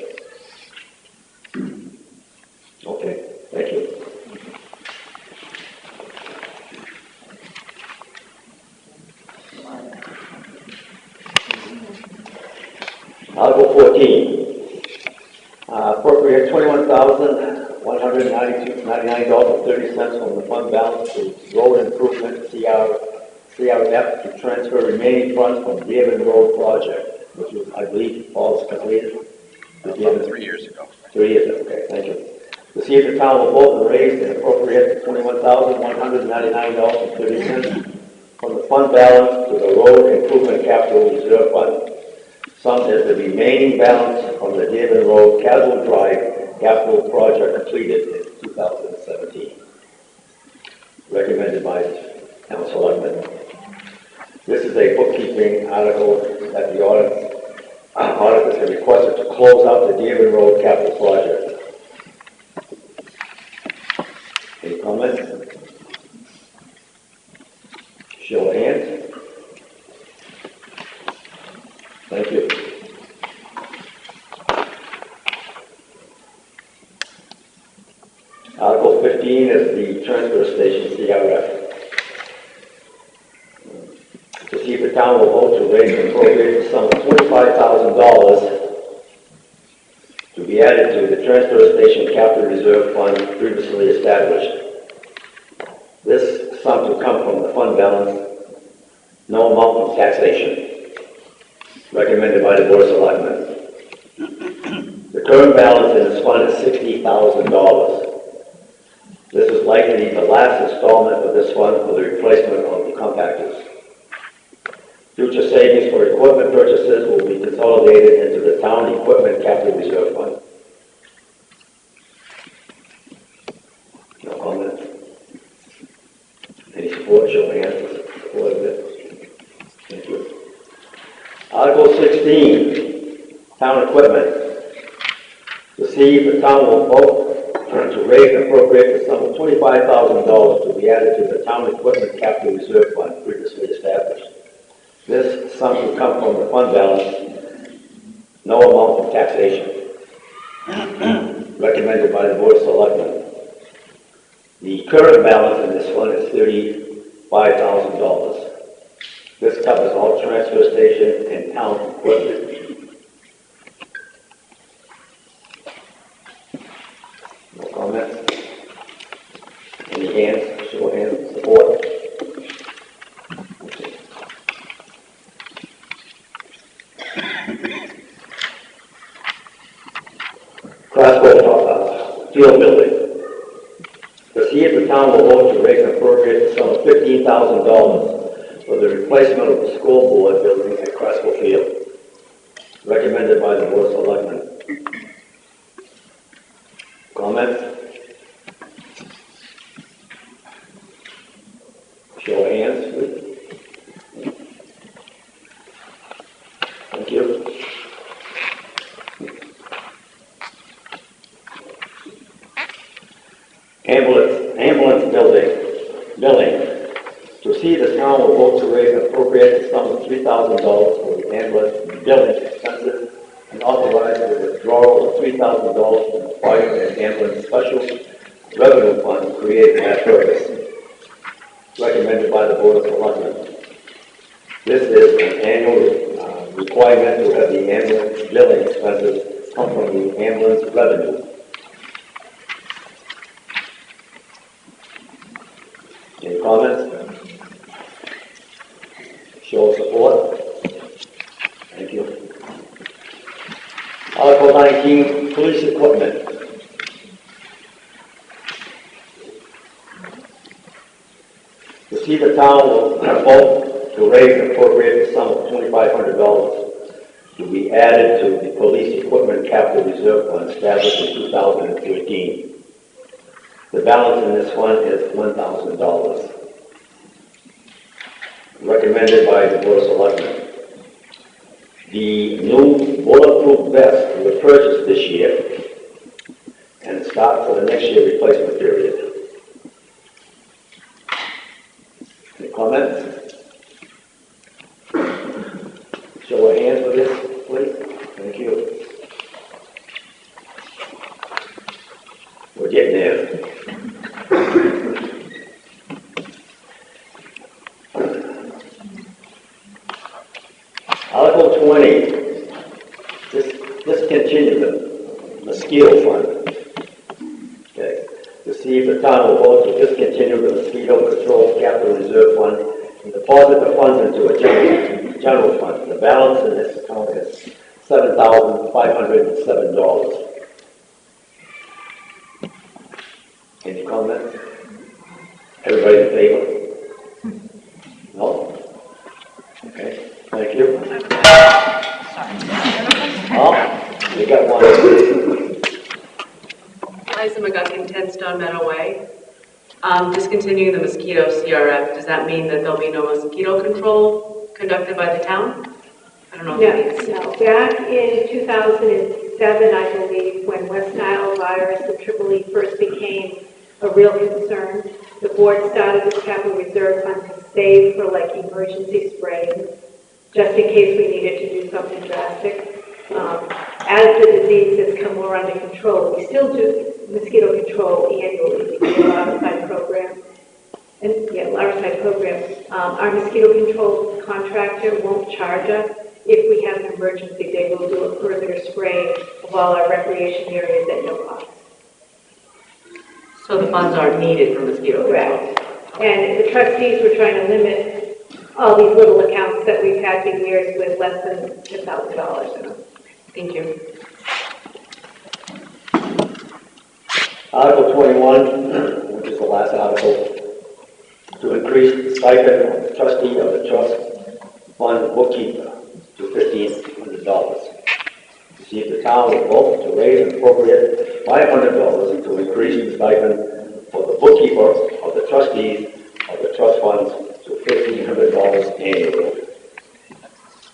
Speaker 2: Okay, thank you. Article 14. Appropriate $21,199.30 from the fund balance to road improvement CRF to transfer remaining funds from Dearborn Road project, which was, I believe, falls completed.
Speaker 4: About 3 years ago.
Speaker 2: 3 years ago, okay, thank you. To see if the town will vote and raise and appropriate $21,199.30 from the fund balance to the road improvement capital reserve fund. Sum is the remaining balance from the Dearborn Road Castle Drive capital project completed in 2017. Recommended by Town Selectmen. This is a bookkeeping article that the auditors have requested to close out the Dearborn Road capital project. Any comments? Show of hands. Thank you. Article 15 is the transfer station CRF. To see if the the town will vote to raise and appropriate the sum of $25,000 to be added to the transfer station capital reserve fund previously established. This sum to come from the fund balance, no amount from taxation, recommended by the Board of Selectmen. The current balance in this fund is $60,000. This is likely the last installment of this fund for the replacement of the compactors. Future savings for equipment purchases will be consolidated into the town equipment capital reserve fund. No comment? Any support? Show of hands. Support of it. Thank you. Article 16, town equipment. To see if the town will vote to raise and appropriate the sum of $25,000 to be added to the town equipment capital reserve fund previously established. This sum will come from the fund balance, no amount from taxation, recommended by the Board of Selectmen. The current balance in this fund is $35,000. This covers all transfer station and town equipment. No comments? Any hands? Show of hands. Support? Craftsville field building. To see if the town will vote to raise and appropriate the sum of $15,000 for the replacement of the school board building at Craftsville Field, recommended by the Board of Selectmen. Comments? Show of hands, please. Thank you. Ambulance billing. To see the town will vote to raise and appropriate the sum of $3,000 for the ambulance billing expenses and authorize the withdrawal of $3,000 from the fire and ambulance special revenue fund created for that purpose, recommended by the Board of Selectmen. This is an annual requirement to have the ambulance billing expenses come from the ambulance revenue. Any comments? Show of support? Thank you. Article 19, police equipment. To see the town will vote to raise and appropriate the sum of $2,500 to be added to the police equipment capital reserve fund established in 2013. The balance in this fund is $1,000. Recommended by the Board of Selectmen. The new bulletproof vest was purchased this year and start for the next year replacement period. Any comments? Show of hands for this, please. Thank you. We're getting there. Article 20, discontinue the mosquito fund. Okay. To see if the town will vote to discontinue the mosquito control capital reserve fund and deposit the funds into a general fund. The balance in this account is $7,507. Any comments? Everybody in favor? No? Okay, thank you. Oh, we got one.
Speaker 15: Liza McGuckin, 10 Stone Meadow Way. Discontinuing the mosquito CRF, does that mean that there'll be no mosquito control conducted by the town? I don't know if that means.
Speaker 3: No. Back in 2007, I believe, when West Nile virus and Triple E first became a real concern, the board started this capital reserve fund to save for like emergency spraying, just in case we needed to do something drastic. As the disease has come more under control, we still do mosquito control annually. We do a outside program. large-side program. Our mosquito control contractor won't charge us. If we have an emergency, they will do a perimeter spray of all our recreation areas at no cost.
Speaker 15: So the funds aren't needed for mosquito control?
Speaker 3: Correct. And the trustees were trying to limit all these little accounts that we've had for years with less than $1,000 in them.
Speaker 15: Thank you.
Speaker 2: Article 21, which is the last article, to increase the stipend of the trustee of the trust fund bookkeeper to $1,500. To see if the town will vote to raise and appropriate $500 to increase the stipend for the bookkeeper of the trustees of the trust funds to $1,500 annually.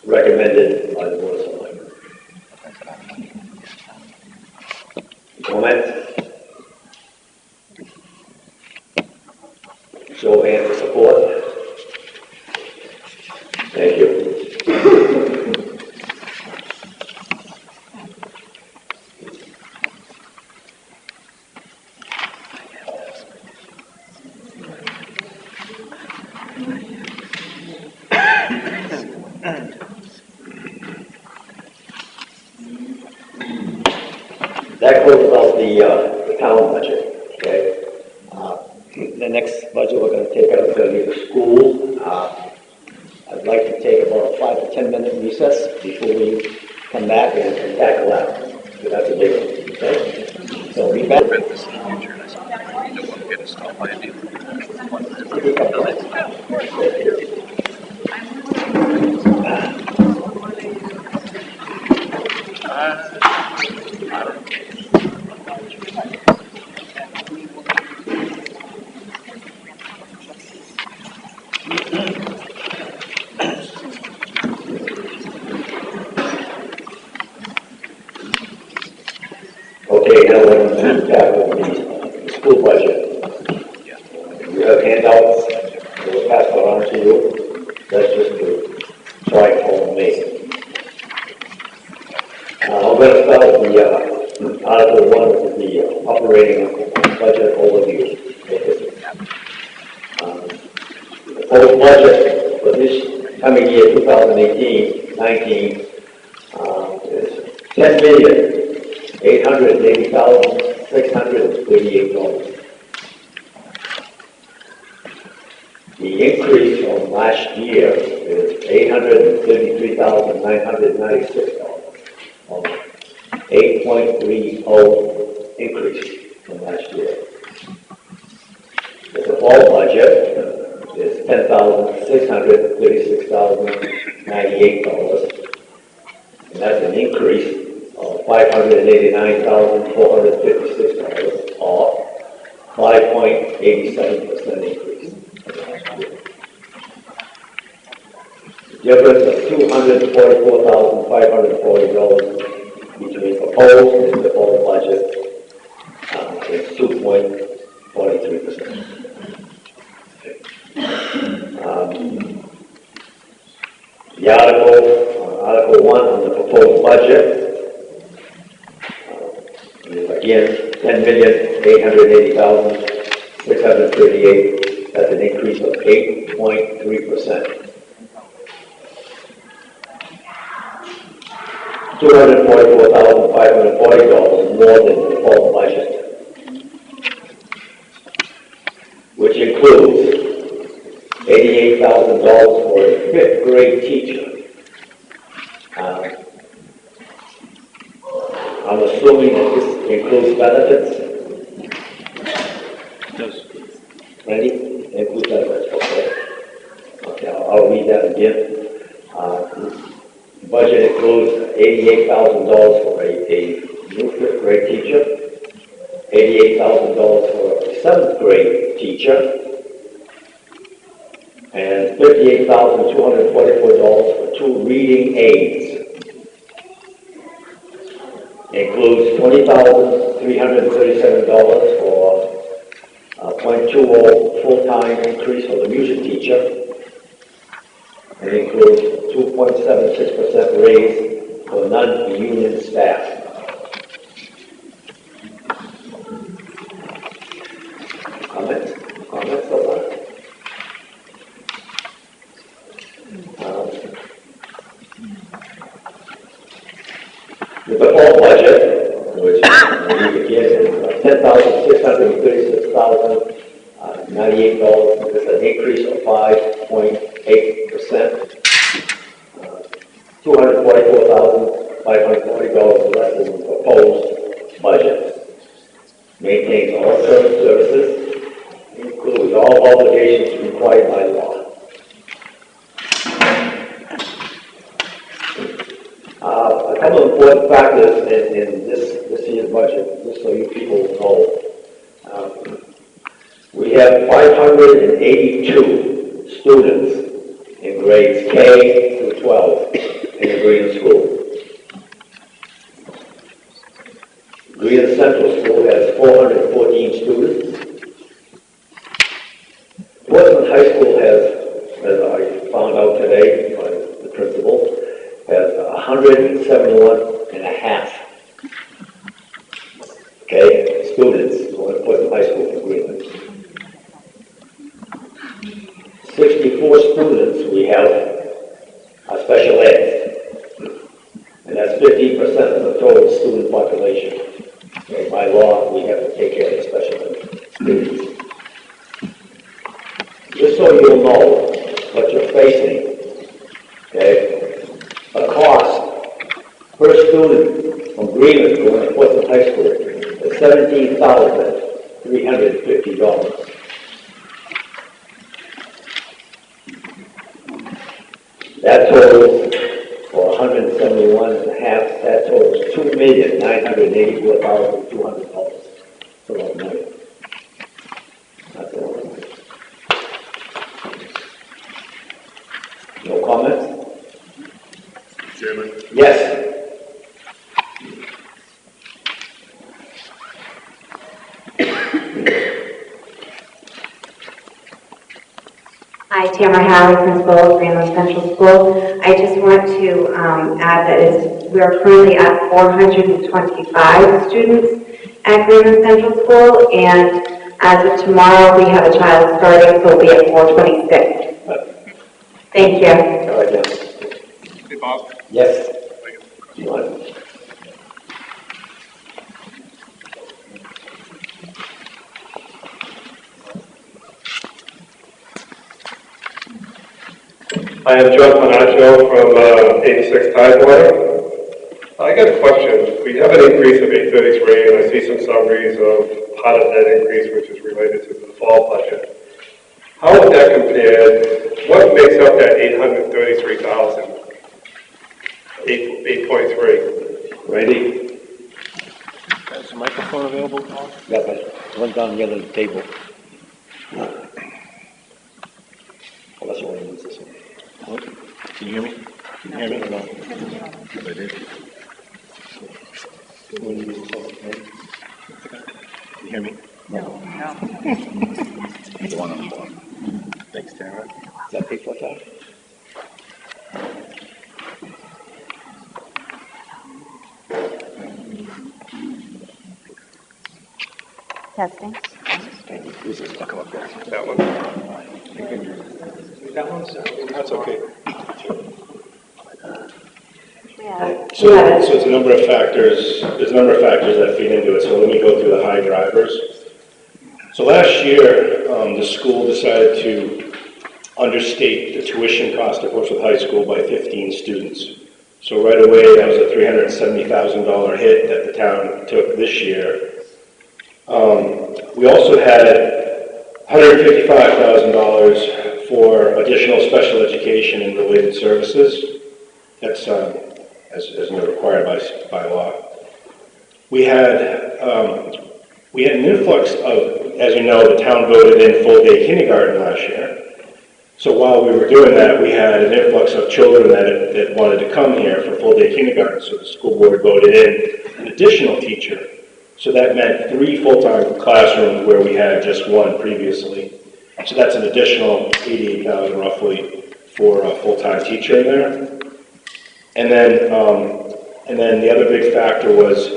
Speaker 2: Recommended by the Board of Selectmen. Comments? Show of hands of support. Thank you. That closes out the town budget, okay? The next budget we're going to take up is going to be the school. I'd like to take about a 5 to 10 minute recess before we come back and tackle that. So that's a big one, okay? So we'll be back. Okay, now we're going to tackle the school budget. You have handouts that will pass around to you. That's just to try and follow me. I'm going to start with the Article 1, which is the operating budget overview. The total budget for this coming year, 2018-19, is $10,880,638. The increase from last year is $833,996. 8.30 increase from last year. The default budget is $10,636,098, and that's an increase of $589,456, or 5.87% increase from last year. The difference of $244,540 between proposed and default budget is 2.43%. The Article 1 on the proposed budget is again $10,880,638. That's an increase of 8.3%. $244,540 more than the default budget, which includes $88,000 for a 5th grade teacher. I'm assuming that this includes benefits. Yes. Randy? Includes benefits, okay. Okay, I'll read that again. The budget includes $88,000 for a new 5th grade teacher, $88,000 for a 7th grade teacher, and $58,244 for 2 reading aids. Includes $20,337 for a 0.20 full-time increase for the music teacher. It includes 2.76% raise for non-union staff. Comments? Comments so far? The default budget, which we begin is $10,636,098. This is an increase of 5.8%. $244,540 less than the proposed budget. Maintains all current services, includes all obligations required by law. A couple of important factors in this year's budget, just so you people know. We have 582 students in grades K through 12 in the Green School. Green Central School has 414 students. Portsmouth High School has, as I found out today by the principal, has 171 and a half, students going to Portsmouth High School for Greenland. 64 students we have are special ed, and that's 15% of the total student population. By law, we have to take care of the special ed students. Just so you'll know what you're facing, a cost per student from Greenland going to Portsmouth High School is $17,350. That totals for 171 and a half, that totals $2,984,200. That's a lot of money. That's a lot of money. No comments?
Speaker 5: Chairman?
Speaker 2: Yes.
Speaker 16: Hi, Tamara Howard, principal of Greenland Central School. I just want to add that we are currently at 425 students at Greenland Central School, and as of tomorrow, we have a child starting, so we'll be at 426. Thank you.
Speaker 2: All right, yes.
Speaker 5: Hey, Bob?
Speaker 2: Yes. You want?
Speaker 17: I am John Panaccio from 86 Tidewater. I got a question. We have an increase of 833, and I see some summaries of part of that increase, which is related to the fall budget. How would that compare? What makes up that 833,000? 8.3.
Speaker 2: Ready?
Speaker 1: Is the microphone available, Paul?
Speaker 2: Yeah, but one down the other table. Unless you want to use this one.
Speaker 1: Can you hear me? Can you hear me? No. Yes, I did.
Speaker 2: You want to use this one?
Speaker 1: Can you hear me?
Speaker 2: No.
Speaker 1: The one on the bottom. Thanks, Tara.
Speaker 2: Is that big for that?
Speaker 16: Testing.
Speaker 1: I'll come up there.
Speaker 17: That one? That one's, that's okay.
Speaker 5: So it's a number of factors, there's a number of factors that feed into it, so let me go through the high drivers. So last year, the school decided to understate the tuition cost at Portsmouth High School by 15 students. So right away, that was a $370,000 hit that the town took this year. We also had $155,000 for additional special education and related services. That's as required by law. We had an influx of, as you know, the town voted in full-day kindergarten last year. So while we were doing that, we had an influx of children that wanted to come here for full-day kindergarten. So the school board voted in an additional teacher. So that meant 3 full-time classrooms where we had just 1 previously. So that's an additional $88,000 roughly for a full-time teacher in there. And then the other big factor was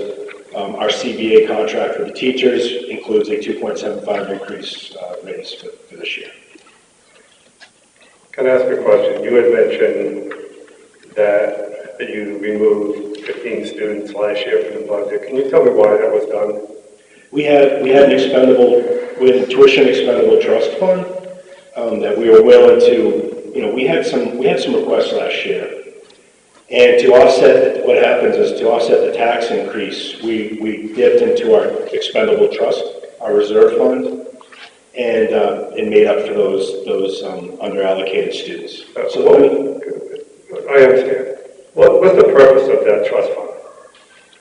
Speaker 5: our CBA contract for the teachers includes a 2.75 increase raise for this year.
Speaker 17: Can I ask a question? You had mentioned that you removed 15 students last year from the budget. Can you tell me why that was done?
Speaker 18: We had a tuition expendable trust fund that we were willing to, we had some requests last year. And to offset, what happens is to offset the tax increase, we dipped into our expendable trust, our reserve fund, and made up for those underallocated students.
Speaker 17: I understand. What's the purpose of that trust fund?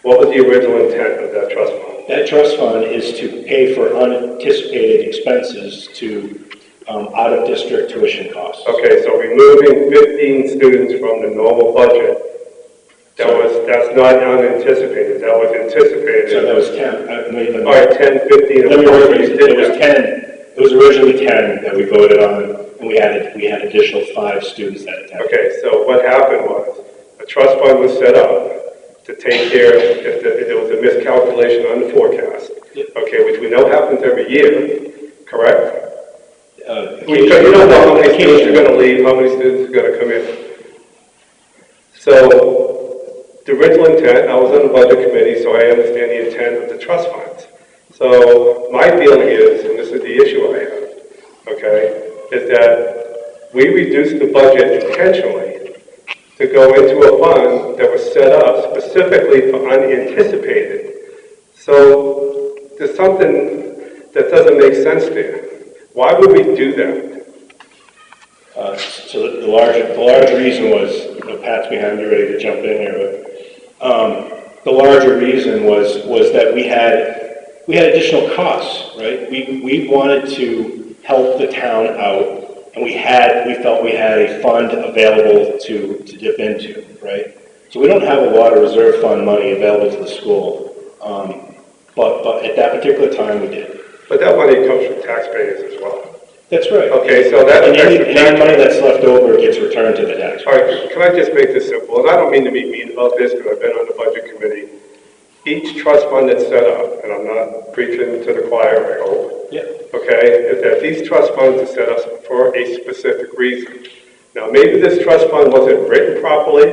Speaker 17: What was the original intent of that trust fund?
Speaker 18: That trust fund is to pay for unanticipated expenses to out-of-district tuition costs.
Speaker 17: Okay, so removing 15 students from the normal budget, that's not unanticipated, that was anticipated.
Speaker 18: So that was 10.
Speaker 17: All right, 10, 15.
Speaker 18: Let me rephrase it. It was 10. It was originally 10 that we voted on, and we had additional 5 students that attended.
Speaker 17: Okay, so what happened was, a trust fund was set up to take care if there was a miscalculation on the forecast, okay, which we know happens every year, correct? Because you don't know how many students are going to leave, how many students are going to come in. So, the original intent, I was on the budget committee, so I understand the intent of the trust funds. So, my feeling is, and this is the issue I have, okay, is that we reduced the budget intentionally to go into a fund that was set up specifically for unanticipated. So, there's something that doesn't make sense there. Why would we do that?
Speaker 18: So the larger reason was, Pat's behind me ready to jump in here, but the larger reason was that we had additional costs, right? We wanted to help the town out, and we felt we had a fund available to dip into, right? So we don't have a lot of reserve fund money available to the school, but at that particular time we did.
Speaker 17: But that money comes from taxpayers as well.
Speaker 18: That's right.
Speaker 17: Okay, so that
Speaker 18: any money that's left over gets returned to the taxpayers.
Speaker 17: All right, can I just make this simple? And I don't mean to be mean about this because I've been on the budget committee. Each trust fund that's set up, and I'm not preaching to the choir, I hope.
Speaker 18: Yeah.
Speaker 17: Okay, is that these trust funds are set up for a specific reason. Now, maybe this trust fund wasn't written properly,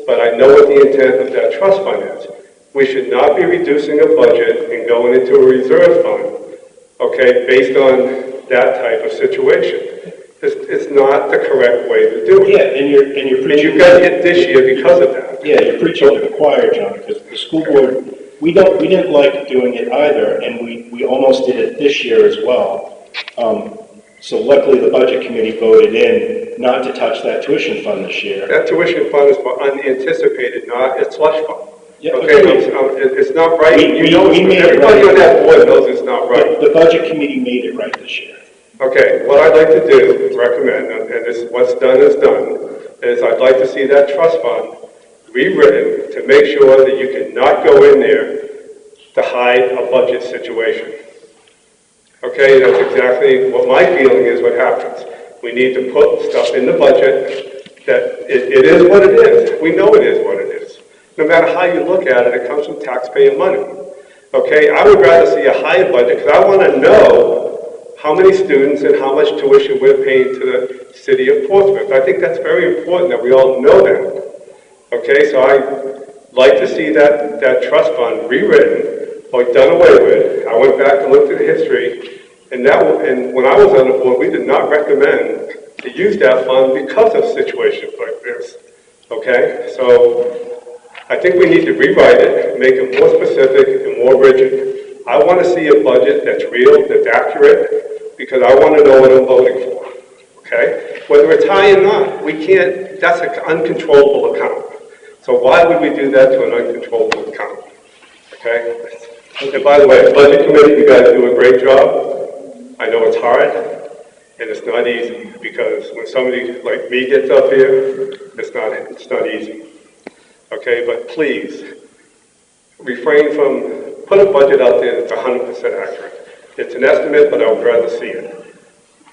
Speaker 17: but I know what the intent of that trust fund is. We should not be reducing a budget and going into a reserve fund, okay, based on that type of situation. It's not the correct way to do it.
Speaker 18: Yeah, and you're preaching.
Speaker 17: And you got hit this year because of that.
Speaker 18: Yeah, you're preaching to the choir, John, because the school board, we didn't like doing it either, and we almost did it this year as well. So luckily, the budget committee voted in not to touch that tuition fund this year.
Speaker 17: That tuition fund is for unanticipated, not a slush fund.
Speaker 18: Yeah,
Speaker 17: okay, it's not right. Everybody on that board knows it's not right.
Speaker 18: The budget committee made it right this year.
Speaker 17: Okay, what I'd like to do, recommend, and this what's done is done, is I'd like to see that trust fund rewritten to make sure that you cannot go in there to hide a budget situation. Okay, that's exactly what my feeling is what happens. We need to put stuff in the budget that it is what it is. We know it is what it is. No matter how you look at it, it comes from taxpayer money. Okay, I would rather see a higher budget because I want to know how many students and how much tuition we're paying to the city of Portsmouth. I think that's very important that we all know that. Okay, so I'd like to see that trust fund rewritten or done away with. I went back and looked at the history, and when I was on the board, we did not recommend to use that fund because of situations like this. Okay, so I think we need to rewrite it, make it more specific and more rigid. I want to see a budget that's real, that's accurate, because I want to know what I'm voting for, okay? Whether it's high or not, we can't, that's an uncontrollable account. So why would we do that to an uncontrollable account, okay? And by the way, budget committee, you guys do a great job. I know it's hard, and it's not easy, because when somebody like me gets up here, it's not easy. Okay, but please, refrain from, put a budget out there that's 100% accurate. It's an estimate, but I would rather see it.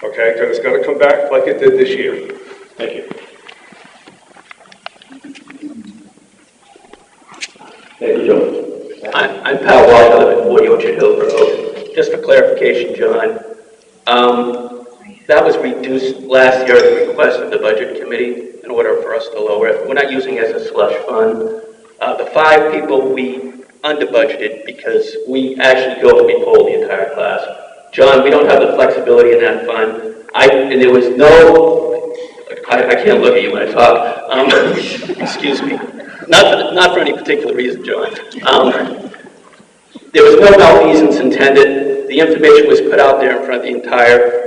Speaker 17: Okay, because it's going to come back like it did this year.
Speaker 18: Thank you.
Speaker 2: Thank you, John.
Speaker 19: I'm Pat Walsh, I live at 40 Orchard Hill Road. Just for clarification, John, that was reduced last year at the request of the budget committee in order for us to lower it. We're not using it as a slush fund. The 5 people we under budgeted because we actually go and we poll the entire class. John, we don't have the flexibility in that fund. And there was no, I can't look at you when I talk. Excuse me. Not for any particular reason, John. There was no malfeasance intended. The information was put out there in front of the entire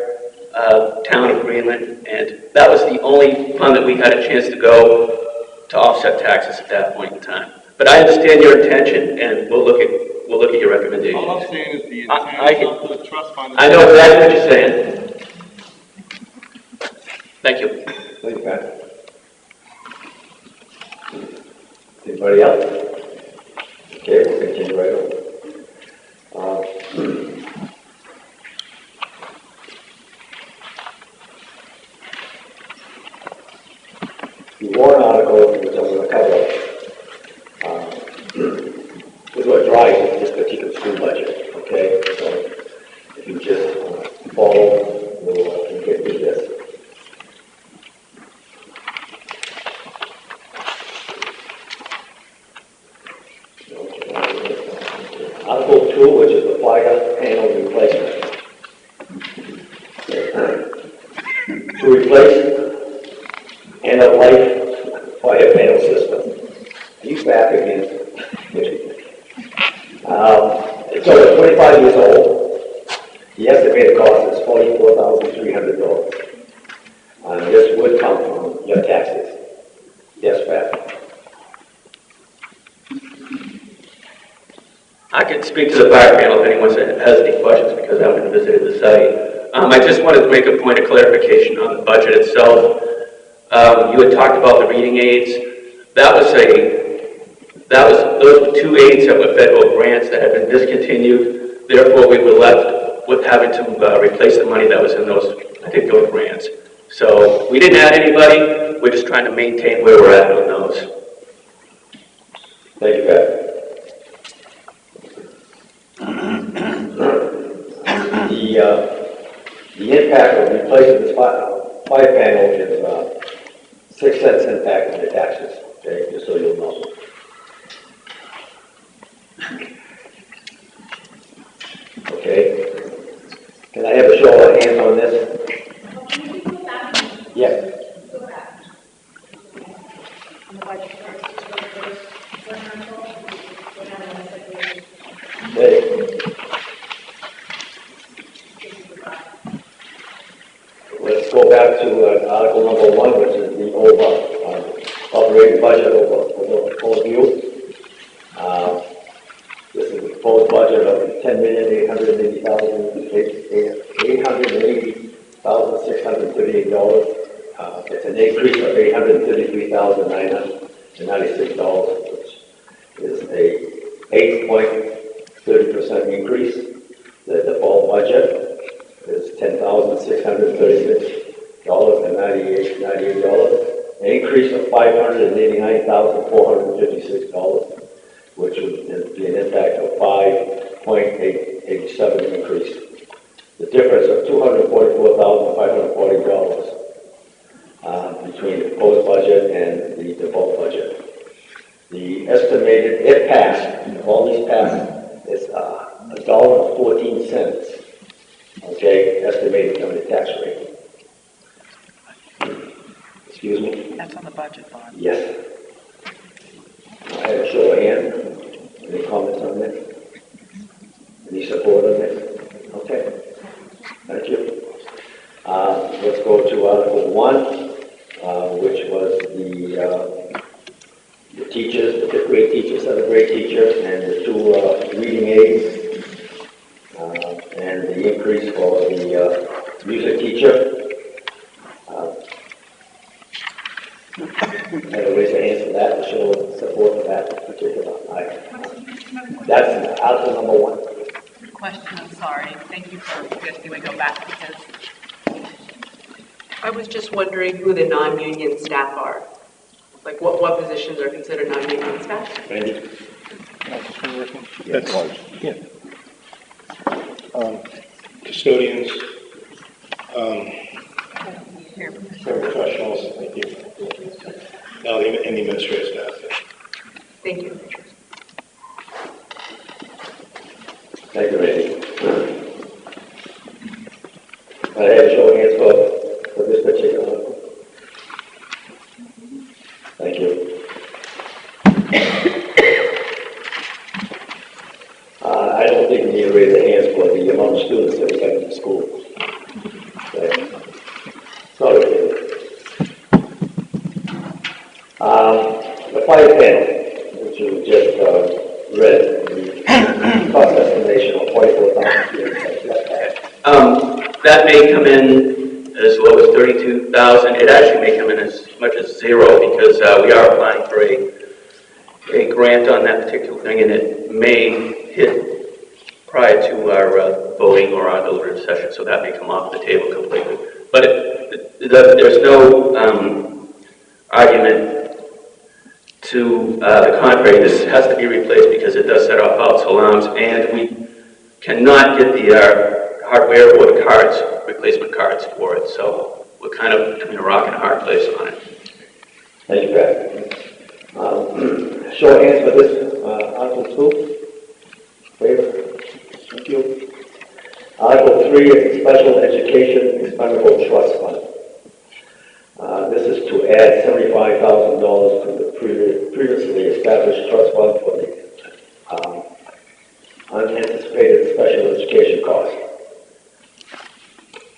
Speaker 19: town of Greenland, and that was the only fund that we had a chance to go to offset taxes at that point in time. But I understand your intention, and we'll look at your recommendation.
Speaker 1: All I'm saying is the intent is not for the trust fund.
Speaker 19: I know exactly what you're saying. Thank you.
Speaker 2: Thank you, Pat. Anybody else? Okay, we'll continue right on. The warrant article, which I'm going to cover, is what drives this particular school budget, okay? So if you just follow, we'll get through this. Article 2, which is the fire panel replacement. To replace end-of-life fire panel system. He's back again. It's over 25 years old. The estimated cost is $44,300. This would come from your taxes. Yes, Pat?
Speaker 19: I can speak to the fire panel if anyone has any questions because I haven't visited the site. I just wanted to make a point of clarification on the budget itself. You had talked about the reading aids. Those were 2 aids that were federal grants that had been discontinued. Therefore, we were left with having to replace the money that was in those particular grants. So we didn't add anybody. We're just trying to maintain where we're at on those.
Speaker 2: Thank you, Pat. The impact of replacing this fire panel is 6 cents impact on the taxes, okay, just so you'll know. Okay. Can I have a show of hands on this? Yes. Okay. Let's go back to article number 1, which is the operating budget overview. This is the proposed budget of $10,880,638. It's an increase of $833,996, which is a 8.30% increase. The default budget is $10,636.98, an increase of $589,456, which would be an impact of 5.87 increase. The difference of $244,540 between the proposed budget and the default budget. The estimated, if passed, all these passed, is $1.14. Okay, estimated on the tax rate. Excuse me?
Speaker 20: That's on the budget bond.
Speaker 2: Yes. I have a show of hands. Any comments on this? Any support on this? Okay. Thank you. Let's go to Article 1, which was the teachers, the 5th grade teacher, 7th grade teacher, and the 2 reading aids. And the increase for the music teacher. Raise your hands for that to show support for that particular item. That's article number 1.
Speaker 20: Question, I'm sorry. Thank you for suggesting we go back because
Speaker 15: I was just wondering who the non-union staff are. Like what positions are considered non-union staff?
Speaker 2: Randy?
Speaker 18: That's, yeah. Custodians, professionals, thank you. And the administrative staff.
Speaker 15: Thank you.
Speaker 2: Thank you, Randy. I have a show of hands for this particular one. Thank you. I don't think we need to raise the hands for the amount of students that we have in the school. Okay. Sorry. The fire panel, which you just read, the cost estimation of $44,000.
Speaker 19: That may come in as low as $32,000. It actually may come in as much as zero because we are applying for a grant on that particular thing, and it may hit prior to our voting or our deliberative session, so that may come off the table completely. But there's no argument to the contrary. This has to be replaced because it does set off false alarms, and we cannot get the hardware or the cards, replacement cards for it, so we're kind of between a rock and a hard place on it.
Speaker 2: Thank you, Pat. Show of hands for this, Article 2. Favor? Thank you. Article 3 is the Special Education Expendable Trust Fund. This is to add $75,000 to the previously established trust fund for the unanticipated special education cost.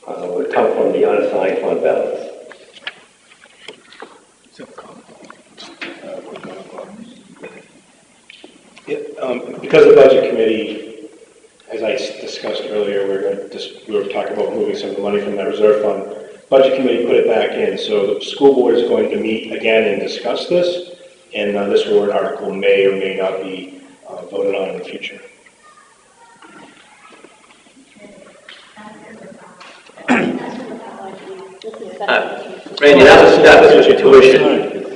Speaker 2: Would come from the unassigned fund balance.
Speaker 18: Because the budget committee, as I discussed earlier, we were talking about moving some of the money from that reserve fund. Budget committee put it back in, so the school board is going to meet again and discuss this, and this warrant article may or may not be voted on in the future.
Speaker 19: Randy, that was with tuition.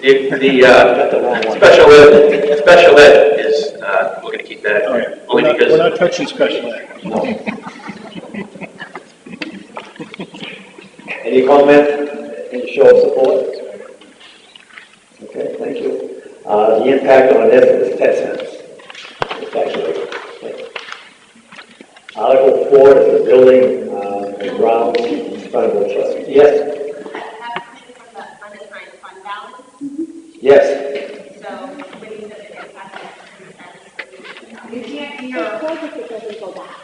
Speaker 19: The special ed is, we're going to keep that only because...
Speaker 18: We're not touching special ed.
Speaker 2: No. Any comment? Any show of support? Okay, thank you. The impact on this is 10 cents. It's actually, Article 4 is the building and grounds expendable trust. Yes? Yes.
Speaker 21: So when you said the impact you can't hear. It doesn't go back.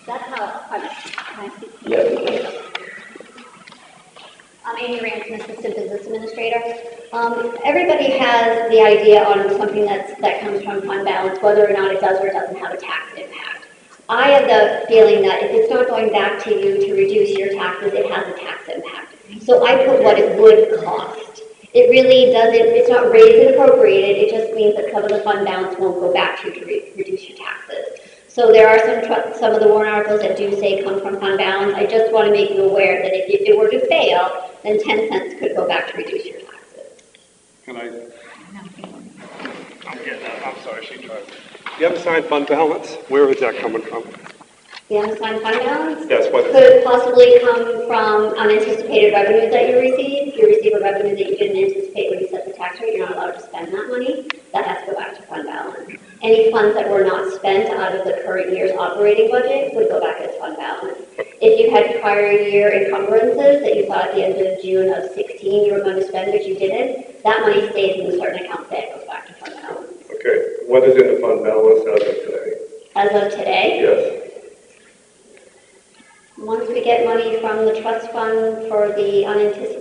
Speaker 21: That's how
Speaker 2: Yes.
Speaker 21: I'm Amy Ransom, Assistant Business Administrator. Everybody has the idea on something that comes from fund balance, whether or not it does or doesn't have a tax impact. I have the feeling that if it's not going back to you to reduce your taxes, it has a tax impact. So I put what it would cost. It really doesn't, it's not raised and appropriated, it just means that some of the fund balance won't go back to you to reduce your taxes. So there are some of the warrant articles that do say come from fund balance. I just want to make you aware that if it were to fail, then 10 cents could go back to reduce your taxes.
Speaker 17: Can I? I'm sorry, she tried. The unassigned fund balance, where is that coming from?
Speaker 21: The unassigned fund balance?
Speaker 17: Yes, what is
Speaker 21: could possibly come from unanticipated revenues that you receive. If you receive a revenue that you didn't anticipate when you set the tax rate, you're not allowed to spend that money. That has to go back to fund balance. Any funds that were not spent out of the current year's operating budget would go back as fund balance. If you had prior year encumbrances that you thought at the end of June of 16 you were going to spend, but you didn't, that money stays in a certain account that goes back to fund balance.
Speaker 17: Okay, what is in the fund balance as of today?
Speaker 21: As of today?
Speaker 17: Yes.
Speaker 21: Once we get money from the trust fund for the unanticipated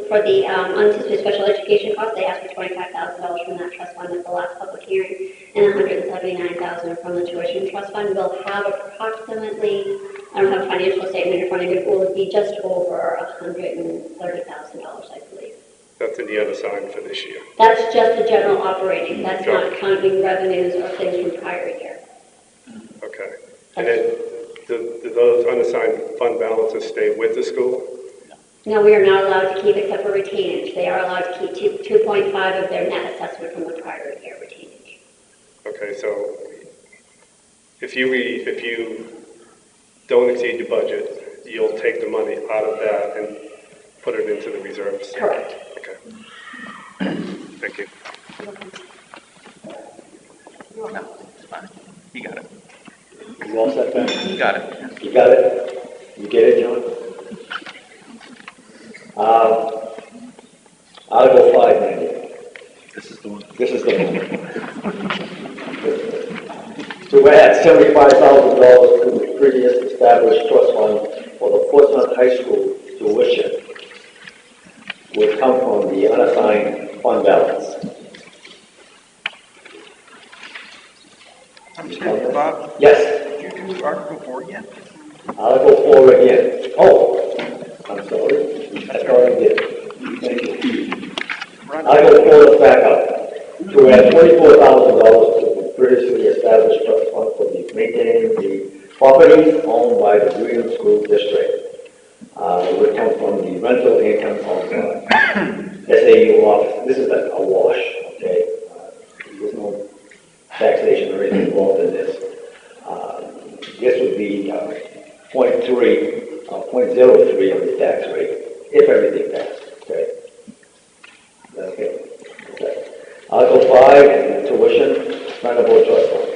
Speaker 21: special education costs, they asked for $25,000 from that trust fund at the last public hearing, and $179,000 from the tuition trust fund. We'll have approximately, I don't have a financial statement in front of me, but it will be just over $130,000, I believe.
Speaker 17: That's in the unassigned for this year.
Speaker 21: That's just the general operating. That's not counting revenues or things from prior year.
Speaker 17: Okay, and then do those unassigned fund balances stay with the school?
Speaker 21: No, we are not allowed to keep except for retainage. They are allowed to keep 2.5 of their net assessment from the prior year retainage.
Speaker 17: Okay, so if you don't exceed the budget, you'll take the money out of that and put it into the reserves?
Speaker 21: Correct.
Speaker 17: Okay. Thank you.
Speaker 19: No, it's fine. You got it.
Speaker 2: You all set, Ben?
Speaker 19: You got it.
Speaker 2: You got it? You get it, John? Article 5, Randy.
Speaker 1: This is the one.
Speaker 2: This is the one. To add $75,000 to the previous established trust fund for the Portsmouth High School tuition would come from the unassigned fund balance.
Speaker 6: I'm sorry, Bob?
Speaker 2: Yes.
Speaker 6: Did you do Article 4 yet?
Speaker 2: Article 4 again. Oh, I'm sorry. I already did. Thank you. Article 4 is back up. To add $24,000 to the previously established trust fund for the maintaining the properties owned by the Greenham School District. Would come from the rental income of SAU office. This is a wash, okay? There's no taxation or anything involved in this. This would be 0.03 of the tax rate, if everything passed, okay? Okay. Article 5 is the tuition rentable trust fund.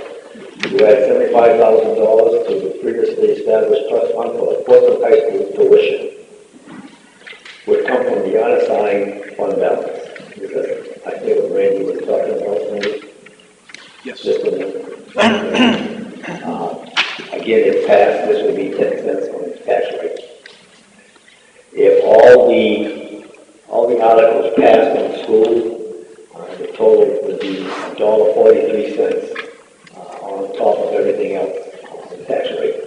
Speaker 2: To add $75,000 to the previously established trust fund for the Portsmouth High School tuition would come from the unassigned fund balance. Because I think what Randy was talking about, maybe?
Speaker 1: Yes.
Speaker 2: This one. Again, if passed, this would be 10 cents on the tax rate. If all the articles passed on the school, the total would be $1.43 on top of everything else on the tax rate.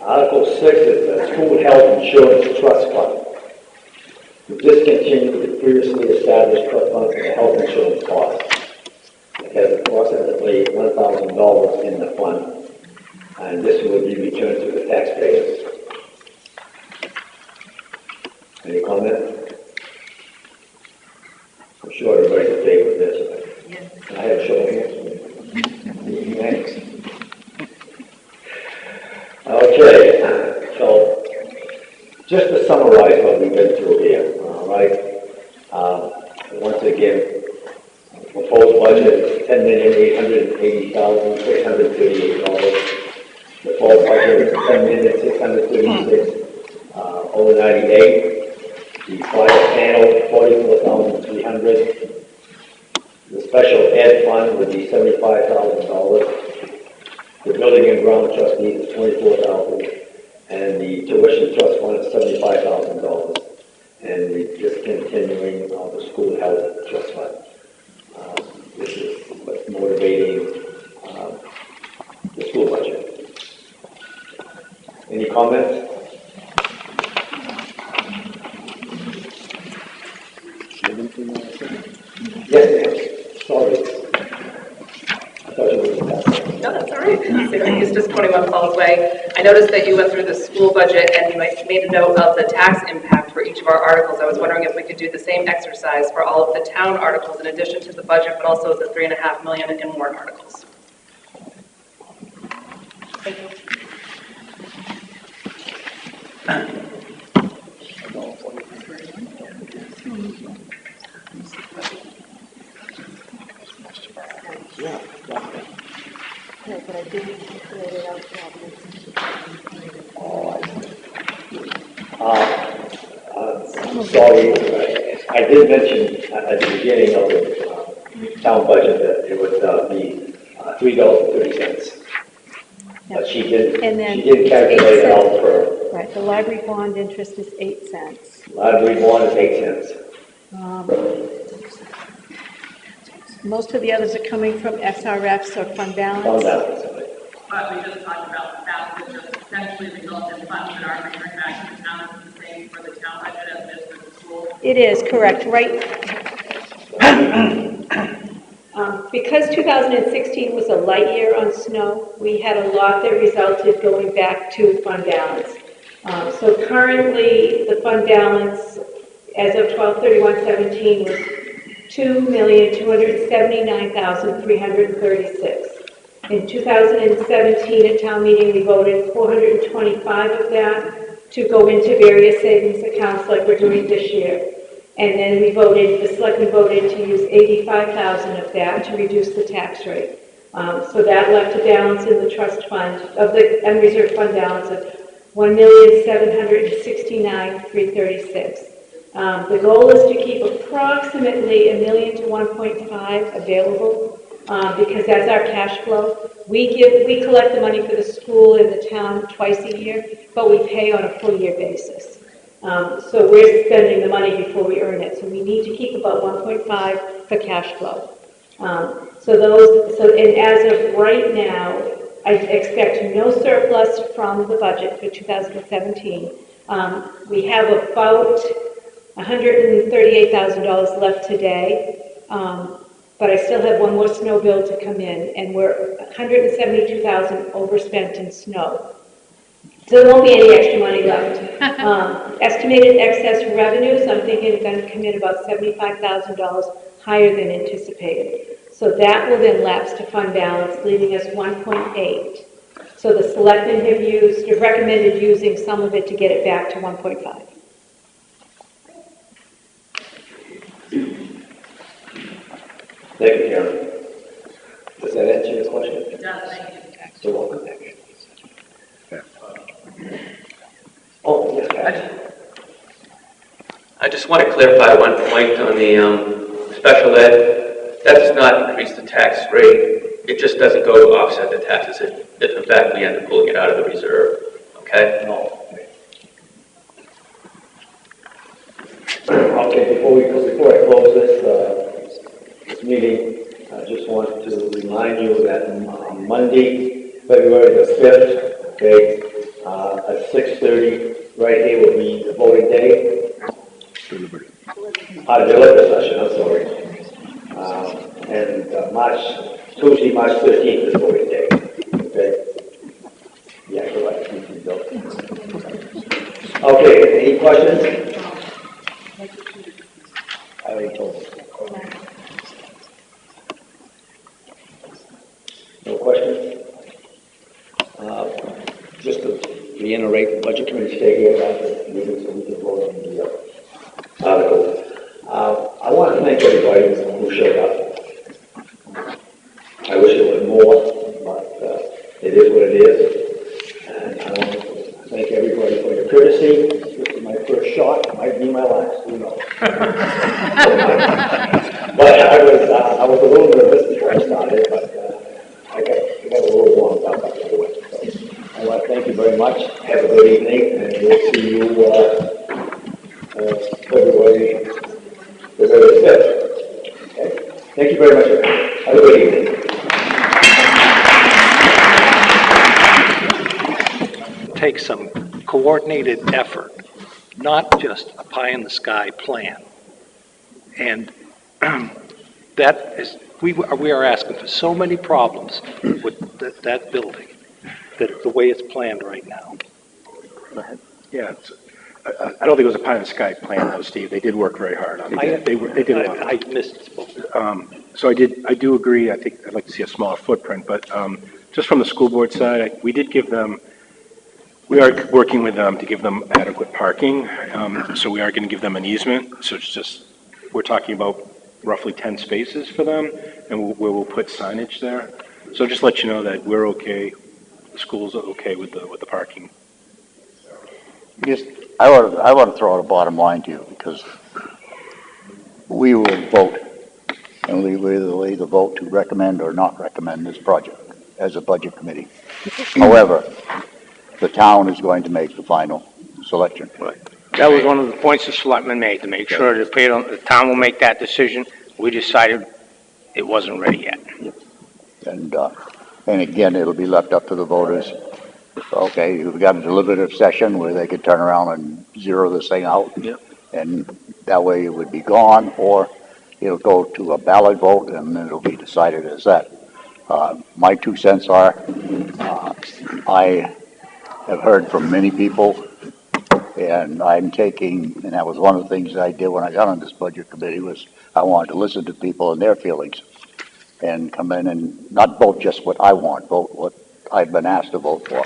Speaker 2: Article 6 is the School Health Insurance Trust Fund. To discontinue the previously established trust fund for the health insurance costs. It has approximately $1,000 in the fund, and this will be returned to the taxpayers. Any comment? I'm sure everybody's in favor of this. Yes. Can I have a show of hands? Thanks. Okay, so just to summarize what we've been through here, all right? Once again, proposed budget is $10,880,638. The full budget is $10,636,098. The fire panel, $44,300. The special ed fund would be $75,000. The building and ground trustee is $24,000. And the tuition trust fund is $75,000. And the discontinuing of the school health trust fund. This is what's motivating the school budget. Any comments? Yes, ma'am. Sorry. I thought you were passing.
Speaker 10: No, that's all right. Sarah Eustace, 21 Falls Way. I noticed that you went through the school budget and you made a note of the tax impact for each of our articles. I was wondering if we could do the same exercise for all of the town articles in addition to the budget, but also the $3.5 million in warrant articles. Thank you.
Speaker 2: Yeah.
Speaker 3: No, but I didn't calculate it out properly.
Speaker 2: Sorry, I did mention at the beginning of the town budget that it would be $3.30. But she did calculate it out per.
Speaker 3: Right, the library bond interest is 8 cents.
Speaker 2: Library bond is 8 cents.
Speaker 3: Most of the others are coming from SRFs or fund balance.
Speaker 2: Fund balance.
Speaker 10: But we just talked about that, which just essentially results in funds that are returned back to the town. It's the same for the town budget as it is for the school.
Speaker 3: It is, correct, right? Because 2016 was a light year on snow, we had a lot that resulted going back to fund balance. So currently, the fund balance as of 12/31/17 was $2,279,336. In 2017, at town meeting, we voted 425 of that to go into various savings accounts like we're doing this year. And then the selectmen voted to use 85,000 of that to reduce the tax rate. So that left a balance in the trust fund, of the unreserved fund balance of $1,769,336. The goal is to keep approximately $1 million to 1.5 available, because that's our cash flow. We collect the money for the school and the town twice a year, but we pay on a full year basis. So we're spending the money before we earn it. So we need to keep about 1.5 for cash flow. And as of right now, I expect no surplus from the budget for 2017. We have about $138,000 left today, but I still have one more snow bill to come in, and we're $172,000 overspent in snow. So there won't be any extra money left. Estimated excess revenues, I'm thinking are going to come in about $75,000 higher than anticipated. So that will then lapse to fund balance, leaving us 1.8. So the selectmen have recommended using some of it to get it back to 1.5.
Speaker 2: Thank you, Karen. Does that answer your question?
Speaker 10: Yeah, thank you.
Speaker 2: You're welcome. Oh, yes, Pat.
Speaker 19: I just want to clarify one point on the special ed. That does not increase the tax rate. It just doesn't go to offset the taxes if in fact we end up pulling it out of the reserve. Okay?
Speaker 2: No. Okay, before I close this meeting, I just want to remind you that on Monday, February the 5th, okay, at 6:30, right here will be the voting day. Deliberative session, I'm sorry. And Tuesday, March 13th is voting day. Okay? Yeah, go ahead. Okay, any questions? I already told you. No questions? Just to reiterate, the budget committee stay here after the meeting so we can vote on the article. I want to thank everybody who showed up. I wish there was more, but it is what it is. And I want to thank everybody for your courtesy. This is my first shot. It might be my last. Who knows? But I was a little nervous before I started, but I got a little warmed up after the way. So I want to thank you very much. Have a good evening, and we'll see you February the 5th. Okay? Thank you very much. Have a good evening.
Speaker 7: Take some coordinated effort, not just a pie-in-the-sky plan. And that is, we are asking for so many problems with that building, that the way it's planned right now.
Speaker 18: Go ahead. Yeah, I don't think it was a pie-in-the-sky plan, though, Steve. They did work very hard on it. They did a lot.
Speaker 7: I misspoke.
Speaker 18: So I do agree. I think I'd like to see a smaller footprint, but just from the school board side, we did give them. We are working with them to give them adequate parking. So we are going to give them an easement. So it's just we're talking about roughly 10 spaces for them, and we'll put signage there. So just let you know that we're okay. The school's okay with the parking.
Speaker 22: I want to throw out a bottom line to you, because we will vote, and we will either vote to recommend or not recommend this project as a budget committee. However, the town is going to make the final selection.
Speaker 6: Right. That was one of the points the selectmen made, to make sure that the town will make that decision. We decided it wasn't ready yet.
Speaker 22: And again, it'll be left up to the voters. Okay, you've got a deliberative session where they could turn around and zero this thing out.
Speaker 6: Yep.
Speaker 22: And that way it would be gone, or it'll go to a ballot vote and then it'll be decided as that. My 2 cents are, I have heard from many people, and I'm taking, and that was one of the things that I did when I got on this budget committee, was I wanted to listen to people and their feelings and come in and not vote just what I want, vote what I've been asked to vote for.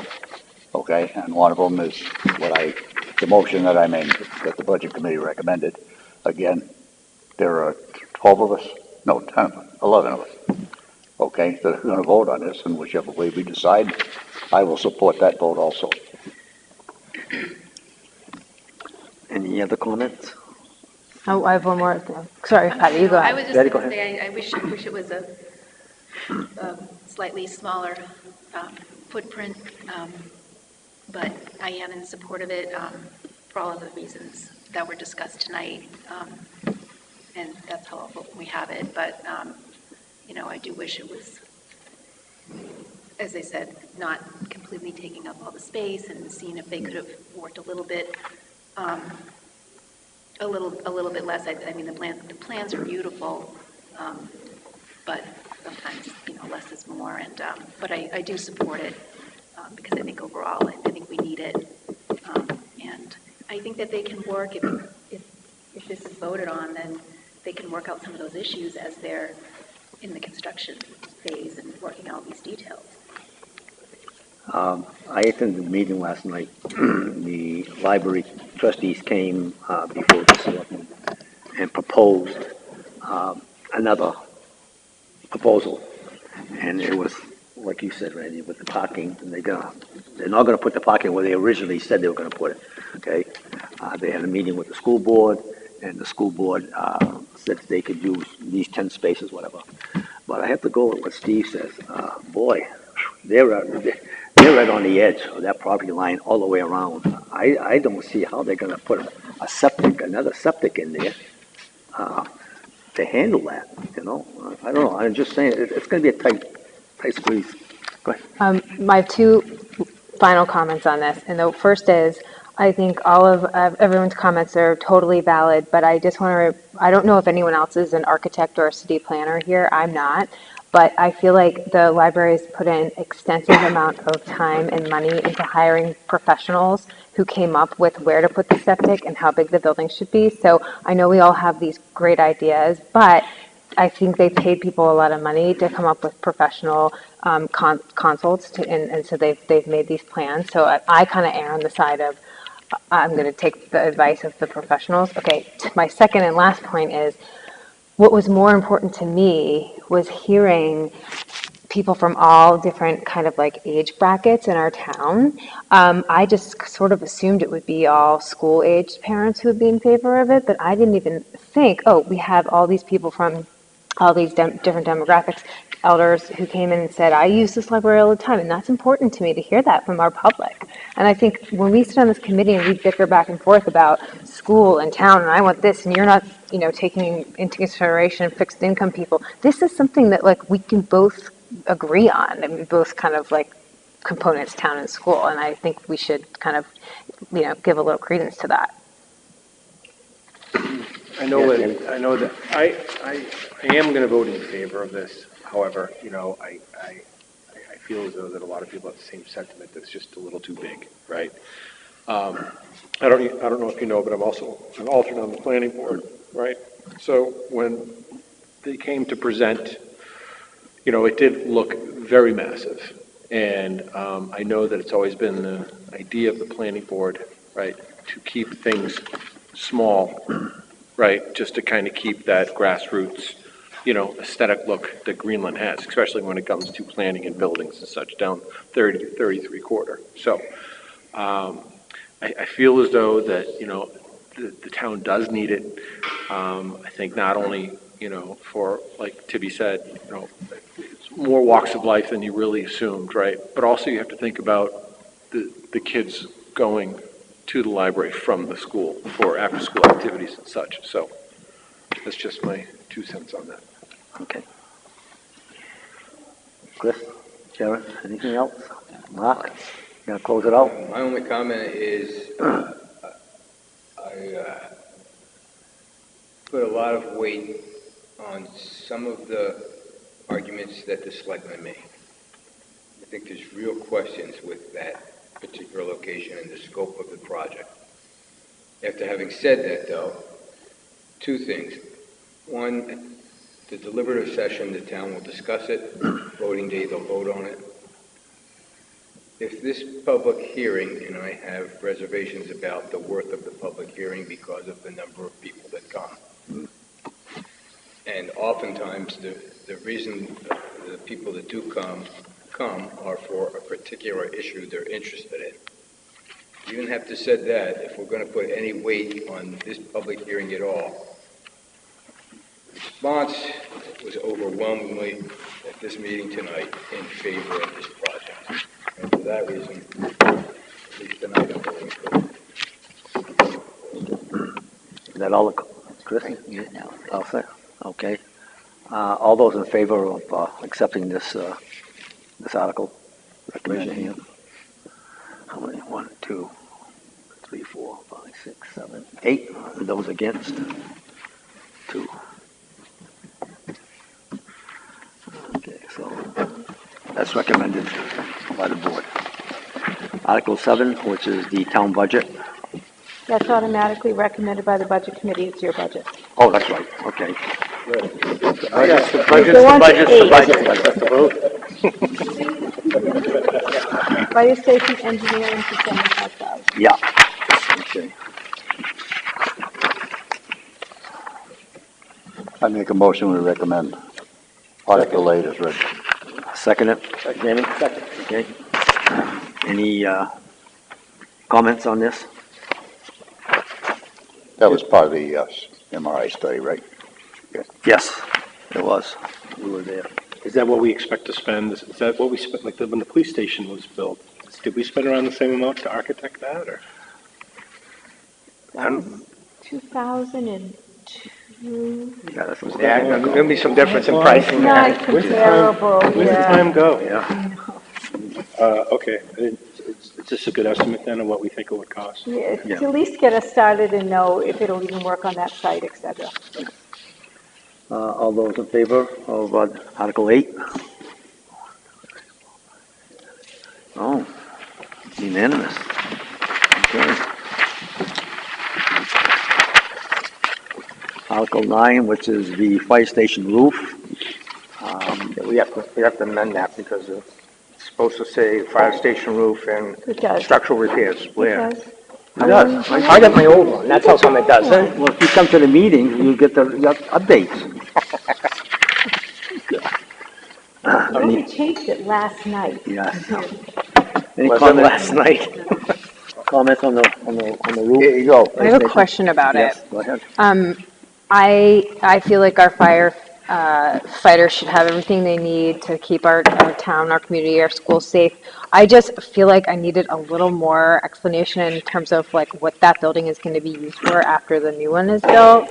Speaker 22: Okay, and one of them is the motion that I made, that the budget committee recommended. again, there are 12 of us, no, 10, 11 of us, okay, that are going to vote on this, and whichever way we decide, I will support that vote also.
Speaker 9: Any other comments?
Speaker 12: Oh, I have one more thing. Sorry, Patty, you go ahead.
Speaker 23: I was just
Speaker 9: Patty,
Speaker 23: going
Speaker 9: go
Speaker 23: to
Speaker 9: ahead.
Speaker 23: say, I wish it was a slightly smaller footprint, but I am in support of it for all of the reasons that were discussed tonight, and that's how I'll vote when we have it. But, I do wish it was, as I said, not completely taking up all the space, and seeing if they could have worked a little bit bit less. I mean, the plans are beautiful, but sometimes, less is more. And but I do support it because I think overall, I think we need it, and I think that they can work if this is voted on, then they can work out some of those issues as they're in the construction phase and working out these details.
Speaker 9: I attended the meeting last night. The library trustees came before the selectmen and proposed another proposal. And it was, like you said, Randy, with the parking, and they're not gonna put the parking where they originally said they were gonna put it, okay? They had a meeting with the school board, and the school board said they could use these 10 spaces, whatever. But I have to go with what Steve says. Boy, they're right on the edge of that property line all the way around. I don't see how they're gonna put another septic in there to handle that, I don't know, I'm just saying, it's gonna be a tight squeeze. Go ahead.
Speaker 12: My two final comments on this, and the first is, I think all of everyone's comments are totally valid, but I just want to, I don't know if anyone else is an architect or a city planner here, I'm not, but I feel like the library has put in extensive amount of time and money into hiring professionals who came up with where to put the septic and how big the building should be. So I know we all have these great ideas, but I think they paid people a lot of money to come up with professional consults, and so they've made these plans. So I kind of err on the side of I'm going to take the advice of the professionals. Okay, my second and last point is, what was more important to me was hearing people from all different kind of like age brackets in our town. I just sort of assumed it would be all school-aged parents who would be in favor of it, but I didn't even think, oh, we have all these people from all these different demographics, elders who came in and said, I use this library all the time, and that's important to me to hear that from our public. And I think when we sit on this committee and we bicker back and forth about school and town, and I want this, and you're not, taking into consideration fixed income people, this is something that like we can both agree on, and both kind of like components, town and school, and I think we should kind of, give a little credence to that.
Speaker 6: I know that I am going to vote in favor of this. However, I feel as though that a lot of people have the same sentiment that's just a little too big, right? I don't know if you know, but I'm also an alternate on the planning board, right? So when they came to present, it did look very massive. And I know that it's always been the idea of the planning board, right, to keep things small, right, just to kind of keep that grassroots, aesthetic look that Greenland has, especially when it comes to planning and buildings and such down 30 to 33 quarter. So I feel as though that, the town does need it. I think not only, for, like Tibby said, it's more walks of life than you really assumed, right? But also you have to think about the kids going to the library from the school for after-school activities and such. So that's just my 2 cents on that.
Speaker 9: Okay. Chris, Sharon, anything else? Mark, you gonna close it out?
Speaker 24: My only comment is I put a lot of weight on some of the arguments that the selectmen made. I think there's real questions with that particular location and the scope of the project. After having said that, though, 2 things. One, the deliberative session, the town will discuss it. Voting day, they'll vote on it. If this public hearing, and I have reservations about the worth of the public hearing because of the number of people that come
Speaker 6: Tom.
Speaker 24: And oftentimes, the reason the people that do come are for a particular issue they're interested in. You even have to said that, if we're going to put any weight on this public hearing at all, the response was overwhelmingly at this meeting tonight in favor of this project. And for that reason, at least tonight, I'm voting for it.
Speaker 9: Is that all, Chris? All set? Okay. All those in favor of accepting this article? Raise your hand. How many? 1, 2, 3, 4, 5, 6, 7, 8. Those against? 2. Okay, so that's recommended by the board. Article 7, which is the town budget.
Speaker 12: That's automatically recommended by the budget committee. It's your budget.
Speaker 9: Oh, that's right. Okay.
Speaker 12: Budget's the budget. Fire station engineering for $75,000.
Speaker 9: Yeah. Okay.
Speaker 22: I make a motion to recommend Article 8 is read.
Speaker 9: Second it? Jamie? Second. Okay. Any comments on this?
Speaker 22: That was part of the MRI study, right?
Speaker 9: Yes, it was. We were there.
Speaker 6: Is that what we expect to spend? Is that what we spent, like when the police station was built? Did we spend around the same amount to architect that, or?
Speaker 12: That was 2002.
Speaker 9: Yeah, that's what
Speaker 6: There'll be some difference in pricing.
Speaker 12: Not comparable,
Speaker 6: Where's the
Speaker 12: yeah.
Speaker 6: time go?
Speaker 9: Yeah.
Speaker 6: Okay. Is this a good estimate then of what we think it would cost?
Speaker 12: Yeah, to at least get us started and know if it'll even work on that site, et cetera.
Speaker 9: All those in favor of Article 8? Oh, unanimous. Okay. Article 9, which is the fire station roof.
Speaker 6: We have to amend that because it's supposed to say fire station roof and
Speaker 12: It does.
Speaker 6: structural repairs. Where?
Speaker 12: Because
Speaker 9: It does.
Speaker 6: I got my old one. That's how come it doesn't.
Speaker 9: Well, if you come to the meeting, you get the updates.
Speaker 12: we changed it last night.
Speaker 9: Yeah. Any
Speaker 6: Was it
Speaker 9: comments?
Speaker 6: last night?
Speaker 9: Comments on the roof?
Speaker 22: Here you go.
Speaker 12: I have a question about it.
Speaker 9: Yes, go ahead.
Speaker 12: I feel like our fighters should have everything they need to keep our town, our community, our schools safe. I just feel like I needed a little more explanation in terms of like what that building is going to be used for after the new one is built.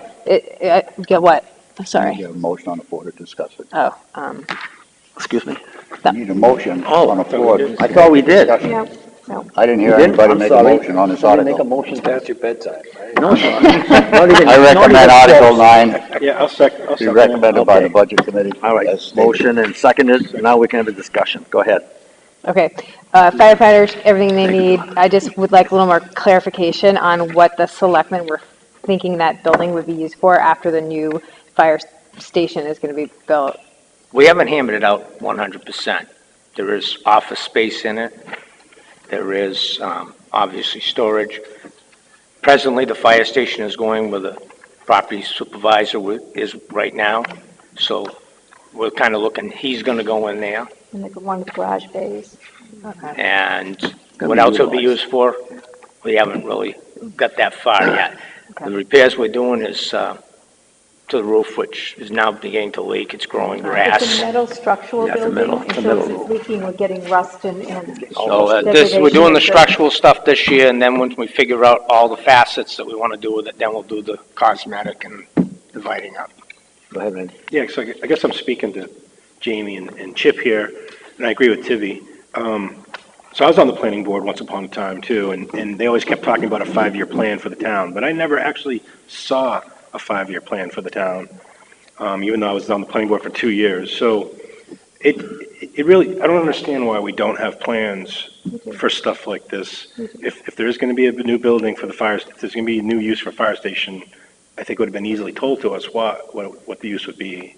Speaker 12: Get what? Sorry.
Speaker 22: You have a motion on the floor to discuss it.
Speaker 12: Oh,
Speaker 9: Excuse me?
Speaker 22: You need a motion on the floor.
Speaker 9: I thought we did.
Speaker 12: no, no.
Speaker 22: I didn't hear
Speaker 9: You didn't?
Speaker 22: anybody
Speaker 9: I'm
Speaker 22: make
Speaker 9: sorry.
Speaker 22: a motion on this
Speaker 9: You didn't make a
Speaker 22: article.
Speaker 9: motion.
Speaker 6: That's your bedtime, right?
Speaker 9: No, sir. Not even-
Speaker 22: I recommend
Speaker 9: not even
Speaker 22: Article
Speaker 9: close.
Speaker 22: 9
Speaker 6: Yeah, I'll second.
Speaker 22: be recommended by the
Speaker 9: Okay.
Speaker 22: Budget Committee.
Speaker 9: All right,
Speaker 22: as stated.
Speaker 9: motion and seconded, now we can have a discussion. Go ahead.
Speaker 12: Okay, firefighters, everything they need. I just would like a little more clarification on what the selectmen were thinking that building would be used for after the new fire station is going to be built.
Speaker 8: We haven't hammered it out 100%. There is office space in it. There is obviously storage. Presently, the fire station is going where the property supervisor is right now. So we're kind of looking, he's going to go in there.
Speaker 12: And like one with garage bays. Okay.
Speaker 8: And
Speaker 9: Gonna
Speaker 8: what
Speaker 9: be
Speaker 8: else it'll be
Speaker 9: utilized.
Speaker 8: used for, we haven't really got that far yet. The repairs we're doing is to the roof, which is now beginning to leak. It's growing
Speaker 12: It's a
Speaker 8: grass.
Speaker 12: metal structural
Speaker 8: Yeah, it's a
Speaker 12: building,
Speaker 8: metal-
Speaker 12: and
Speaker 8: it's a
Speaker 12: so
Speaker 8: metal
Speaker 12: as it's leaking, we're getting rust and
Speaker 8: So we're
Speaker 12: degradation
Speaker 8: doing the
Speaker 12: of
Speaker 8: structural stuff this year, and then once we figure out all the facets that we want to do with it, then we'll do the cosmetic and dividing up.
Speaker 9: Go ahead, Randy.
Speaker 6: Yeah, so I guess I'm speaking to Jamie and Chip here, and I agree with Tivy. So I was on the planning board once upon a time too, and they always kept talking about a 5-year plan for the town, but I never actually saw a 5-year plan for the town, even though I was on the planning board for 2 years. So it really, I don't understand why we don't have plans for stuff like this. If there is going to be a new building for the fire, if there's going to be a new use for fire station, I think it would have been easily told to us what the use would be.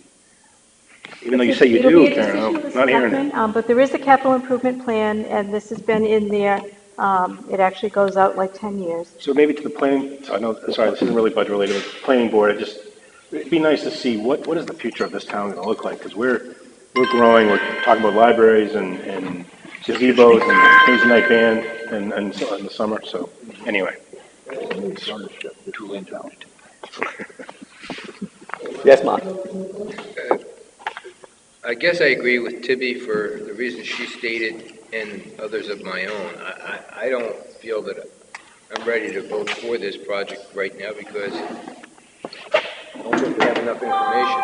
Speaker 6: Even though you say you
Speaker 12: It'll
Speaker 6: do,
Speaker 12: be a
Speaker 6: Karen,
Speaker 12: decision
Speaker 6: I'm
Speaker 12: of the
Speaker 6: not hearing it.
Speaker 12: selectmen, but there is a capital improvement plan, and this has been in there It actually goes out like 10 years.
Speaker 18: So maybe to the planning, so I know, sorry, this isn't really budget related, but planning board, it'd be nice to see what is the future of this town gonna look like? Because we're growing, we're talking about libraries and gazebos and Thursday night band and so in the summer, so anyway.
Speaker 9: Yes, Mark?
Speaker 24: I guess I agree with Tibby for the reasons she stated and others of my own. I don't feel that I'm ready to vote for this project right now because I don't think we have enough information.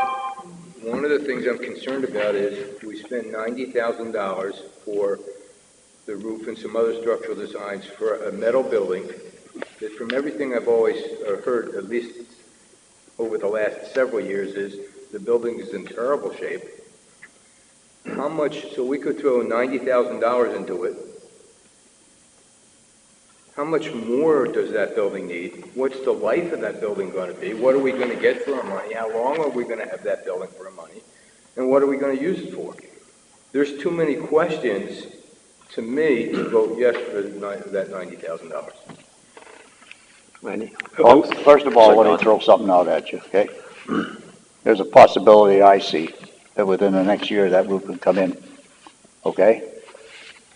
Speaker 24: One of the things I'm concerned about is we spend $90,000 for the roof and some other structural designs for a metal building that, from everything I've always heard, at least over the last several years, is the building is in terrible shape. How much, so we could throw $90,000 into it. How much more does that building need? What's the life of that building going to be? What are we going to get for our money? How long are we going to have that building for our money? And what are we going to use it for? There's too many questions to me to vote yes for that $90,000.
Speaker 9: Randy?
Speaker 22: Well, first of all, let me throw something out at you, okay? There's a possibility I see that within the next year that roof could come in, okay?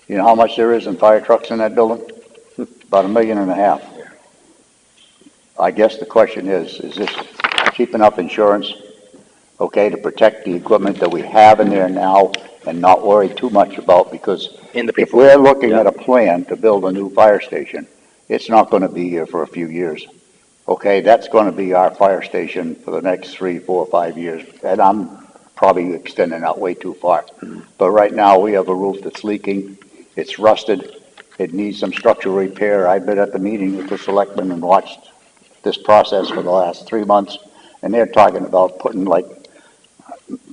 Speaker 22: You know how much there is in fire trucks in that building? About $1.5 million. I guess the question is this cheap enough insurance, okay, to protect the equipment that we have in there now and not worry too much about, because if we're looking at a plan to build a new fire station, it's not going to be here for a few years. Okay, that's going to be our fire station for the next 3, 4, 5 years, and I'm probably extending out way too far. But right now, we have a roof that's leaking, it's rusted, it needs some structural repair. I've been at the meeting with the selectmen and watched this process for the last 3 months, and they're talking about putting, like,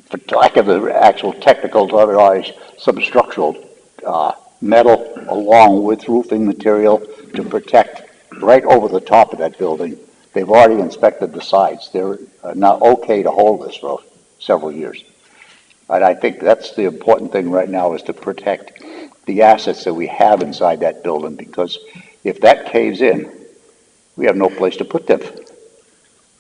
Speaker 22: for lack of the actual technical terminology, some structural metal along with roofing material to protect right over the top of that building. They've already inspected the sides. They're not okay to hold this for several years. And I think that's the important thing right now, is to protect the assets that we have inside that building, because if that caves in, we have no place to put them.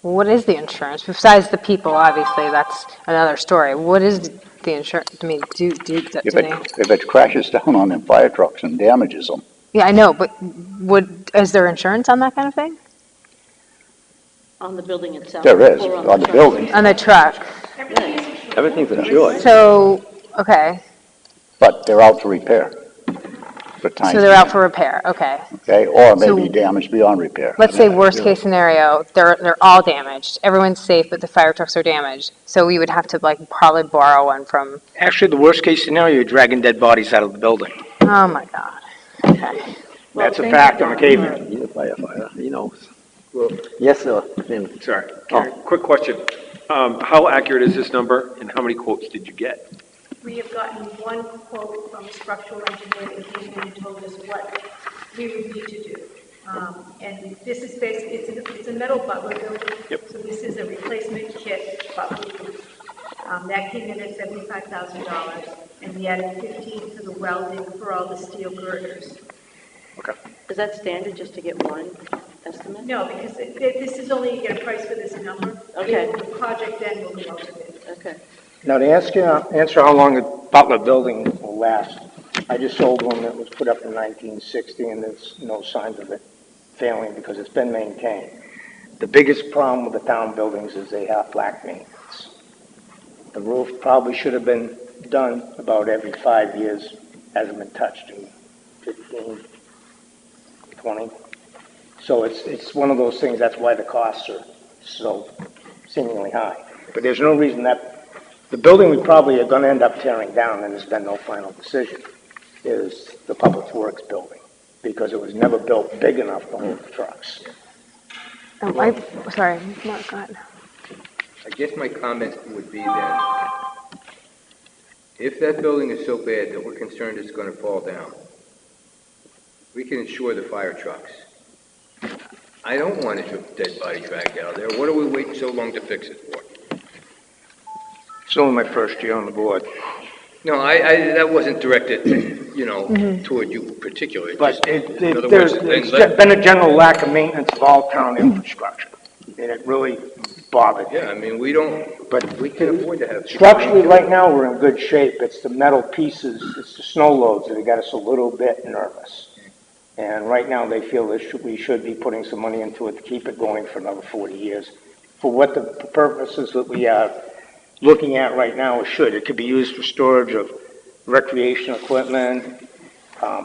Speaker 12: What is the insurance? Besides the people, obviously, that's another story. What is the insurance? I mean,
Speaker 22: If it crashes down on them fire trucks and damages them.
Speaker 12: Yeah, I know, but is there insurance on that kind of thing?
Speaker 4: On the building itself?
Speaker 22: There is,
Speaker 4: or
Speaker 22: on the building.
Speaker 12: On the truck?
Speaker 9: Everything's insured.
Speaker 12: So, okay,
Speaker 22: But they're out to repair. For time.
Speaker 12: so they're out for repair, okay.
Speaker 22: Okay, or
Speaker 12: So-
Speaker 22: maybe damaged beyond repair.
Speaker 12: Let's say worst case scenario, they're all damaged. Everyone's safe, but the fire trucks are damaged. So we would have to probably borrow one from,
Speaker 8: Actually, the worst case scenario, you're dragging dead bodies out of the building.
Speaker 12: oh my God. Okay.
Speaker 8: That's a fact, I'm a caveman.
Speaker 9: He's a firefighter, he knows.
Speaker 24: Well,
Speaker 9: Yes, sir. Jim.
Speaker 11: Sorry, Karen, quick question. How accurate is this number, and how many quotes did you get?
Speaker 13: We have gotten one quote from a structural engineer that came in and told us what we would need to do. And this is basically, it's a metal butler building.
Speaker 11: Yep.
Speaker 13: So this is a replacement kit butler roof. That came in at $75,000, and we added 15 for the welding for all the steel girders.
Speaker 4: Is that standard just to get one estimate?
Speaker 13: No, because this is only, you get a price for this number.
Speaker 4: Okay.
Speaker 13: The project then will go out to bid.
Speaker 4: Okay.
Speaker 8: Now, to answer how long the Butler building will last, I just sold one that was put up in 1960, and there's no signs of it failing because it's been maintained. The biggest problem with the town buildings is they have black maintenance. The roof probably should have been done about every 5 years, hasn't been touched in 15, 20. So it's one of those things, that's why the costs are so seemingly high. But there's no reason that, the building we probably are gonna end up tearing down, and there's been no final decision, is the Public Works building, because it was never built big enough to hold the trucks.
Speaker 12: Sorry, no, go ahead.
Speaker 24: I guess my comment would be that if that building is so bad that we're concerned it's going to fall down, we can insure the fire trucks. I don't want a dead body dragged out there. What are we waiting so long to fix it for?
Speaker 8: It's only my first year on the board.
Speaker 24: No, that wasn't directed,
Speaker 12: Mhm.
Speaker 24: toward you particularly.
Speaker 8: But
Speaker 24: In other words,
Speaker 8: there's
Speaker 24: let-
Speaker 8: been a general lack of maintenance of all town infrastructure, and it really bothered me.
Speaker 24: Yeah, I mean, we can afford to have.
Speaker 8: Structurally, right now, we're in good shape. It's the metal pieces, it's the snow loads that have got us a little bit nervous. And right now, they feel that we should be putting some money into it to keep it going for another 40 years. For what the purposes that we are looking at right now, it should. It could be used for storage of recreation equipment,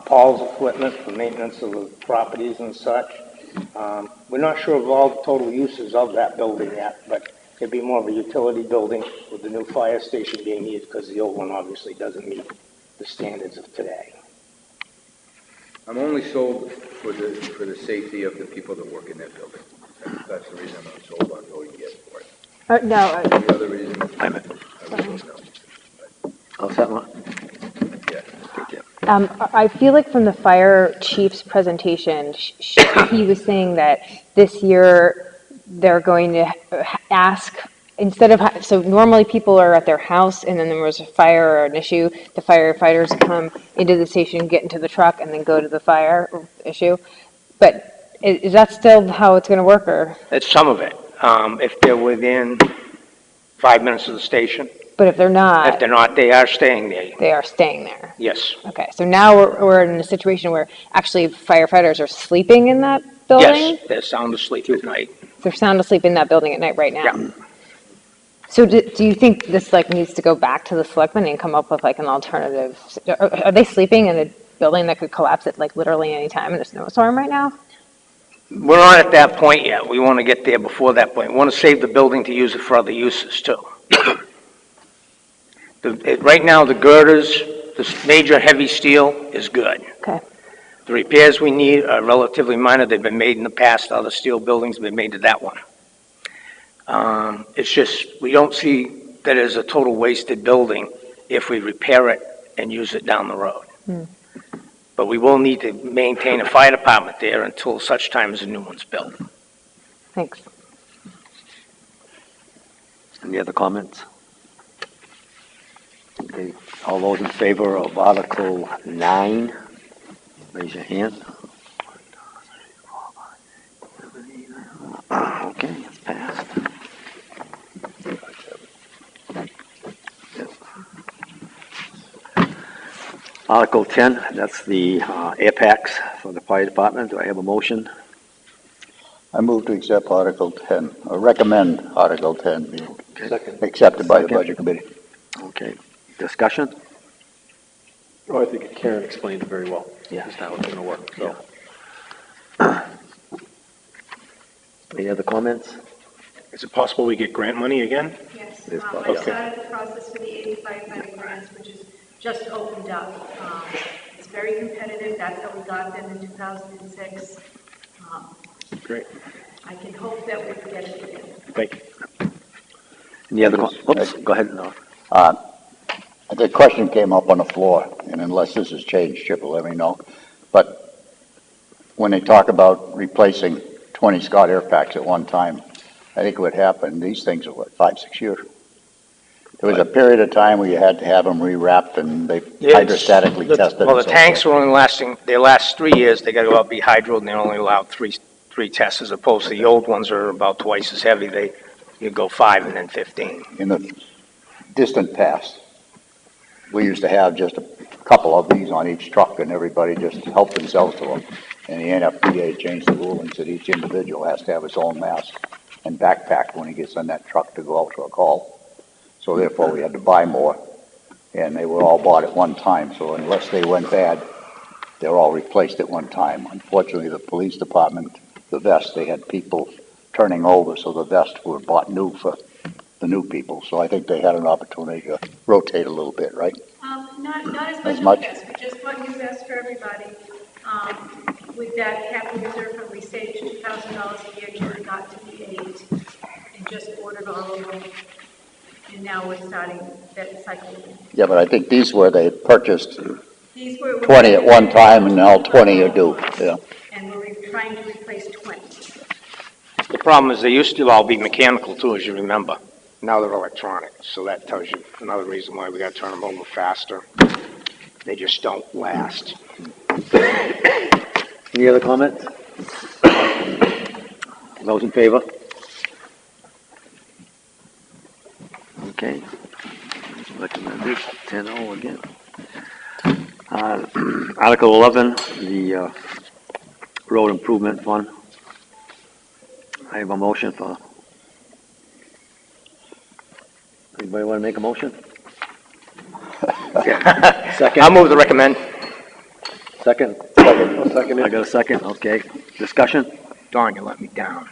Speaker 8: Paul's equipment for maintenance of the properties and such. We're not sure of all the total uses of that building yet, but it'd be more of a utility building with the new fire station being used, because the old one obviously doesn't meet the standards of today.
Speaker 24: I'm only sold for the safety of the people that work in that building. That's the reason I'm not sold on voting yes for it.
Speaker 12: No.
Speaker 24: The other reason, I would vote no.
Speaker 9: I'll set one.
Speaker 12: I feel like from the fire chief's presentation, he was saying that this year they're going to ask, instead of, so normally people are at their house and then there was a fire or an issue, the firefighters come into the station, get into the truck, and then go to the fire issue. But is that still how it's going to work, or?
Speaker 8: That's some of it. If they're within 5 minutes of the station.
Speaker 12: But if they're not?
Speaker 8: If they're not, they are staying there.
Speaker 12: They are staying there.
Speaker 8: Yes.
Speaker 12: Okay, so now we're in a situation where actually firefighters are sleeping in that building?
Speaker 8: Yes, they're sound asleep at night.
Speaker 12: They're sound asleep in that building at night right now?
Speaker 8: Yeah.
Speaker 12: So do you think this needs to go back to the selectmen and come up with an alternative? Are they sleeping in a building that could collapse at literally any time in a snowstorm right now?
Speaker 8: We're not at that point yet. We want to get there before that point. We want to save the building to use it for other uses too. Right now, the girders, the major heavy steel is good.
Speaker 12: Okay.
Speaker 8: The repairs we need are relatively minor. They've been made in the past. Other steel buildings have been made to that one. It's just, we don't see that as a total wasted building if we repair it and use it down the road. But we will need to maintain a fire department there until such time as a new one's built.
Speaker 12: Thanks.
Speaker 9: Any other comments? Okay, all those in favor of Article 9, raise your hand. Okay, it's passed. Article 10, that's the air packs for the fire department. Do I have a motion?
Speaker 22: I move to accept Article 10, or recommend Article 10 be accepted by the
Speaker 9: Second.
Speaker 22: Budget Committee.
Speaker 9: Okay, discussion?
Speaker 6: Oh, I think Karen explained it very well.
Speaker 9: Yeah.
Speaker 6: Just how it's going to work, so.
Speaker 9: Any other comments?
Speaker 6: Is it possible we get grant money again?
Speaker 13: Yes,
Speaker 9: It's
Speaker 13: I
Speaker 9: possible.
Speaker 13: started the process for the 85 grants, which is just opened up. It's very competitive, that's how we got them in 2006.
Speaker 6: Great.
Speaker 13: I can hope that we can get it again.
Speaker 6: Thank you.
Speaker 9: Any other, oops, go ahead, no.
Speaker 22: The question came up on the floor, and unless this has changed, Chip will let me know. But when they talk about replacing 20 Scott air packs at one time, I think what happened, these things are 5, 6 years. There was a period of time where you had to have them rewrapped and they hydrostatically tested.
Speaker 8: Well, the
Speaker 22: and so
Speaker 8: tanks
Speaker 22: forth.
Speaker 8: are only lasting, they last 3 years. They got to go out, be hydroed, and they're only allowed three tests, as opposed to the old ones are about twice as heavy. You go 5 and then 15.
Speaker 22: In the distant past, we used to have just a couple of these on each truck, and everybody just helped themselves to them. And the NFPA changed the rule and said each individual has to have his own mask and backpack when he gets in that truck to go out to a call. So therefore, we had to buy more, and they were all bought at one time. So unless they went bad, they were all replaced at one time. Unfortunately, the police department, the vests, they had people turning over, so the vests were bought new for the new people. So I think they had an opportunity to rotate a little bit, right?
Speaker 13: Not
Speaker 22: As
Speaker 13: as
Speaker 22: much?
Speaker 13: much as we just bought new vests for everybody. With that capital reserve fund, we saved $2,000 a year till it got to the 8, and just ordered all of them. And now we're starting that cycle.
Speaker 22: Yeah, but I think these were, they purchased
Speaker 13: These were
Speaker 22: 20 at one time, and now 20 are due, yeah.
Speaker 13: And we're trying to replace 20.
Speaker 8: The problem is they used to all be mechanical too, as you remember. Now they're electronic, so that tells you another reason why we gotta turn them over faster. They just don't last.
Speaker 9: Any other comments? Those in favor? Okay. Recommended, 10-0 again. Article 11, the road improvement fund. I have a motion for. Anybody want to make a motion? Second.
Speaker 8: I'll move to recommend.
Speaker 9: Second?
Speaker 6: Second.
Speaker 9: I got a second, okay. Discussion?
Speaker 8: Don, you let me down.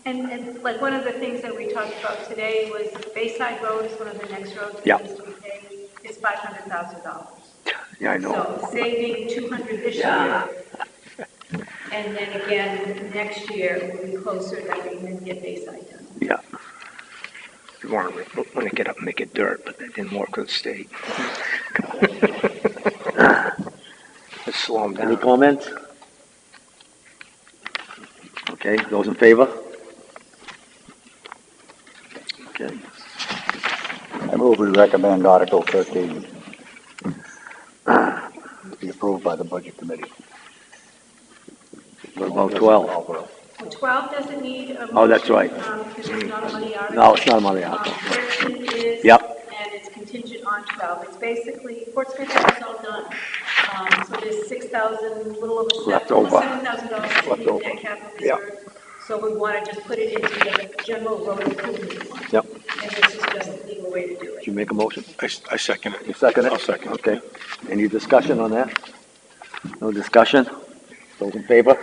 Speaker 13: And like one of the things that we talked about today was Bayside Road is one of the next roads that
Speaker 9: Yeah.
Speaker 13: needs to be paved. It's $500,000.
Speaker 9: Yeah, I know.
Speaker 13: So saving 200 this
Speaker 9: Yeah.
Speaker 13: year. And then again, next year, we'll be closer that we can get Bayside done.
Speaker 9: Yeah.
Speaker 8: We want to get up and make it dirt, but that didn't work with the state. Let's slow them down.
Speaker 9: Any comments? Okay, those in favor? Okay.
Speaker 22: I move we recommend Article 13 to be approved by the Budget Committee.
Speaker 9: What about 12?
Speaker 13: Well, 12 doesn't need a motion.
Speaker 9: Oh, that's right.
Speaker 13: Because it's not a money article.
Speaker 9: No, it's not a money article.
Speaker 13: 13 is.
Speaker 9: Yep.
Speaker 13: And it's contingent on 12. It's basically, Portsmouth is all done. So there's 6,000, a little over
Speaker 9: Left over.
Speaker 13: $7,000
Speaker 9: Left
Speaker 13: in
Speaker 9: over.
Speaker 13: that capital
Speaker 9: Yep.
Speaker 13: reserve. So we want to just put it into the general road improvement fund.
Speaker 9: Yep.
Speaker 13: And this is just the legal way to do it.
Speaker 9: Did you make a motion?
Speaker 1: I second it.
Speaker 9: You second it?
Speaker 1: I'll second it.
Speaker 9: Okay. Any discussion on that? No discussion? Those in favor?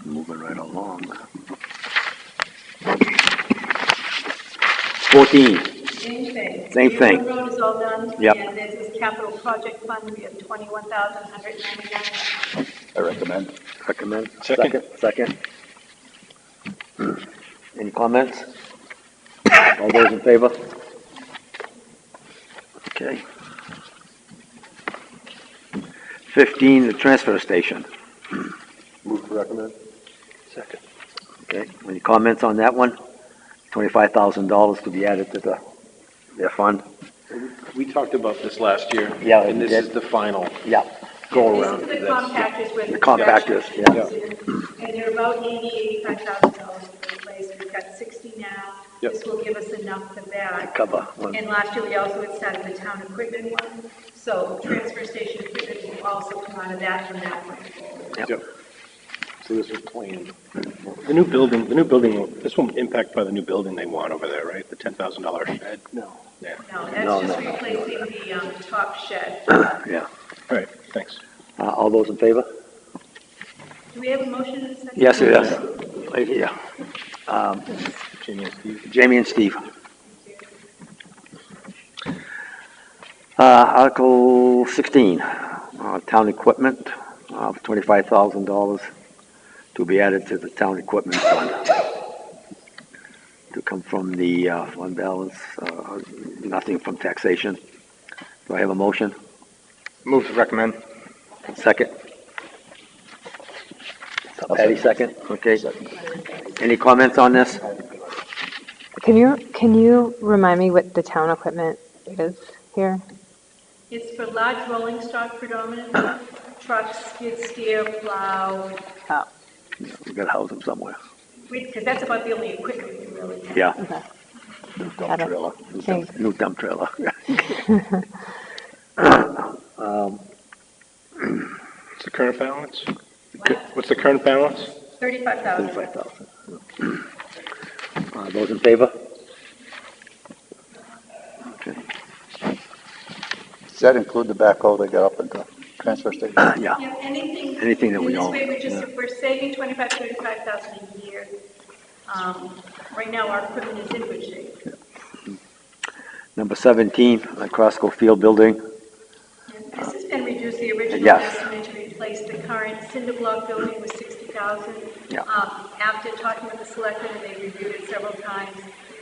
Speaker 9: Moving right along. 14.
Speaker 13: Same thing.
Speaker 9: Same thing.
Speaker 13: The road is all done.
Speaker 9: Yep.
Speaker 13: And there's this capital project fund, we have 21,199.
Speaker 22: I recommend.
Speaker 9: Recommend?
Speaker 1: Second.
Speaker 9: Second. Any comments? All those in favor? Okay. 15, the transfer station.
Speaker 6: Move to recommend.
Speaker 1: Second.
Speaker 9: Okay, any comments on that one? $25,000 to be added to their fund?
Speaker 6: We talked about this last year.
Speaker 9: Yeah,
Speaker 6: And
Speaker 9: we
Speaker 6: this
Speaker 9: did.
Speaker 6: is the final
Speaker 9: Yeah.
Speaker 6: go around.
Speaker 13: This is the compactors with.
Speaker 9: The compactors, yeah.
Speaker 13: And they're about $85,000 to replace. We've got 60 now.
Speaker 6: Yep.
Speaker 13: This will give us enough for that.
Speaker 9: Cover one.
Speaker 13: And last year, we also had started the town equipment one. So transfer station equipment will also come out of that from that point forward.
Speaker 6: Yep. So this was planned. The new building, this won't impact by the new building they want over there, right? The $10,000 shed? No. Yeah.
Speaker 13: No,
Speaker 9: No,
Speaker 13: that's just
Speaker 9: no.
Speaker 13: replacing the top shed.
Speaker 9: Yeah.
Speaker 6: All right, thanks.
Speaker 9: All those in favor?
Speaker 13: Do we have a motion in a second?
Speaker 9: Yes, it is. Right here. Jamie and Steve. Article 16, town equipment, $25,000 to be added to the town equipment fund. To come from the fund balance, nothing from taxation. Do I have a motion?
Speaker 8: Move to recommend.
Speaker 9: Second? Patty, second? Okay. Any comments on this?
Speaker 12: Can you remind me what the town equipment is here?
Speaker 13: It's for large rolling stock predominantly, trucks, skid steer, plow,
Speaker 12: Oh,
Speaker 9: We gotta house them somewhere.
Speaker 13: because that's about the only equipment we really have.
Speaker 9: Yeah.
Speaker 12: okay.
Speaker 9: New
Speaker 12: Got
Speaker 9: dump
Speaker 12: it.
Speaker 9: trailer.
Speaker 12: Thanks.
Speaker 9: New dump trailer.
Speaker 6: What's the current balance? What's the current balance?
Speaker 13: 35,000.
Speaker 9: 35,000. Those in favor? Okay.
Speaker 22: Does that include the backhoe they got up at the transfer station?
Speaker 9: Yeah.
Speaker 13: Yeah,
Speaker 9: Anything that we
Speaker 13: in
Speaker 9: own,
Speaker 13: this way,
Speaker 9: yeah.
Speaker 13: we're saving 35,000 a year. Right now, our equipment is in good shape.
Speaker 9: Number 17, Crosco Field Building.
Speaker 13: This has been reduced, the original
Speaker 9: Yes.
Speaker 13: estimate to replace the current cinder block building was 60,000.
Speaker 9: Yeah.
Speaker 13: After talking with the selectmen, and they reviewed it several times,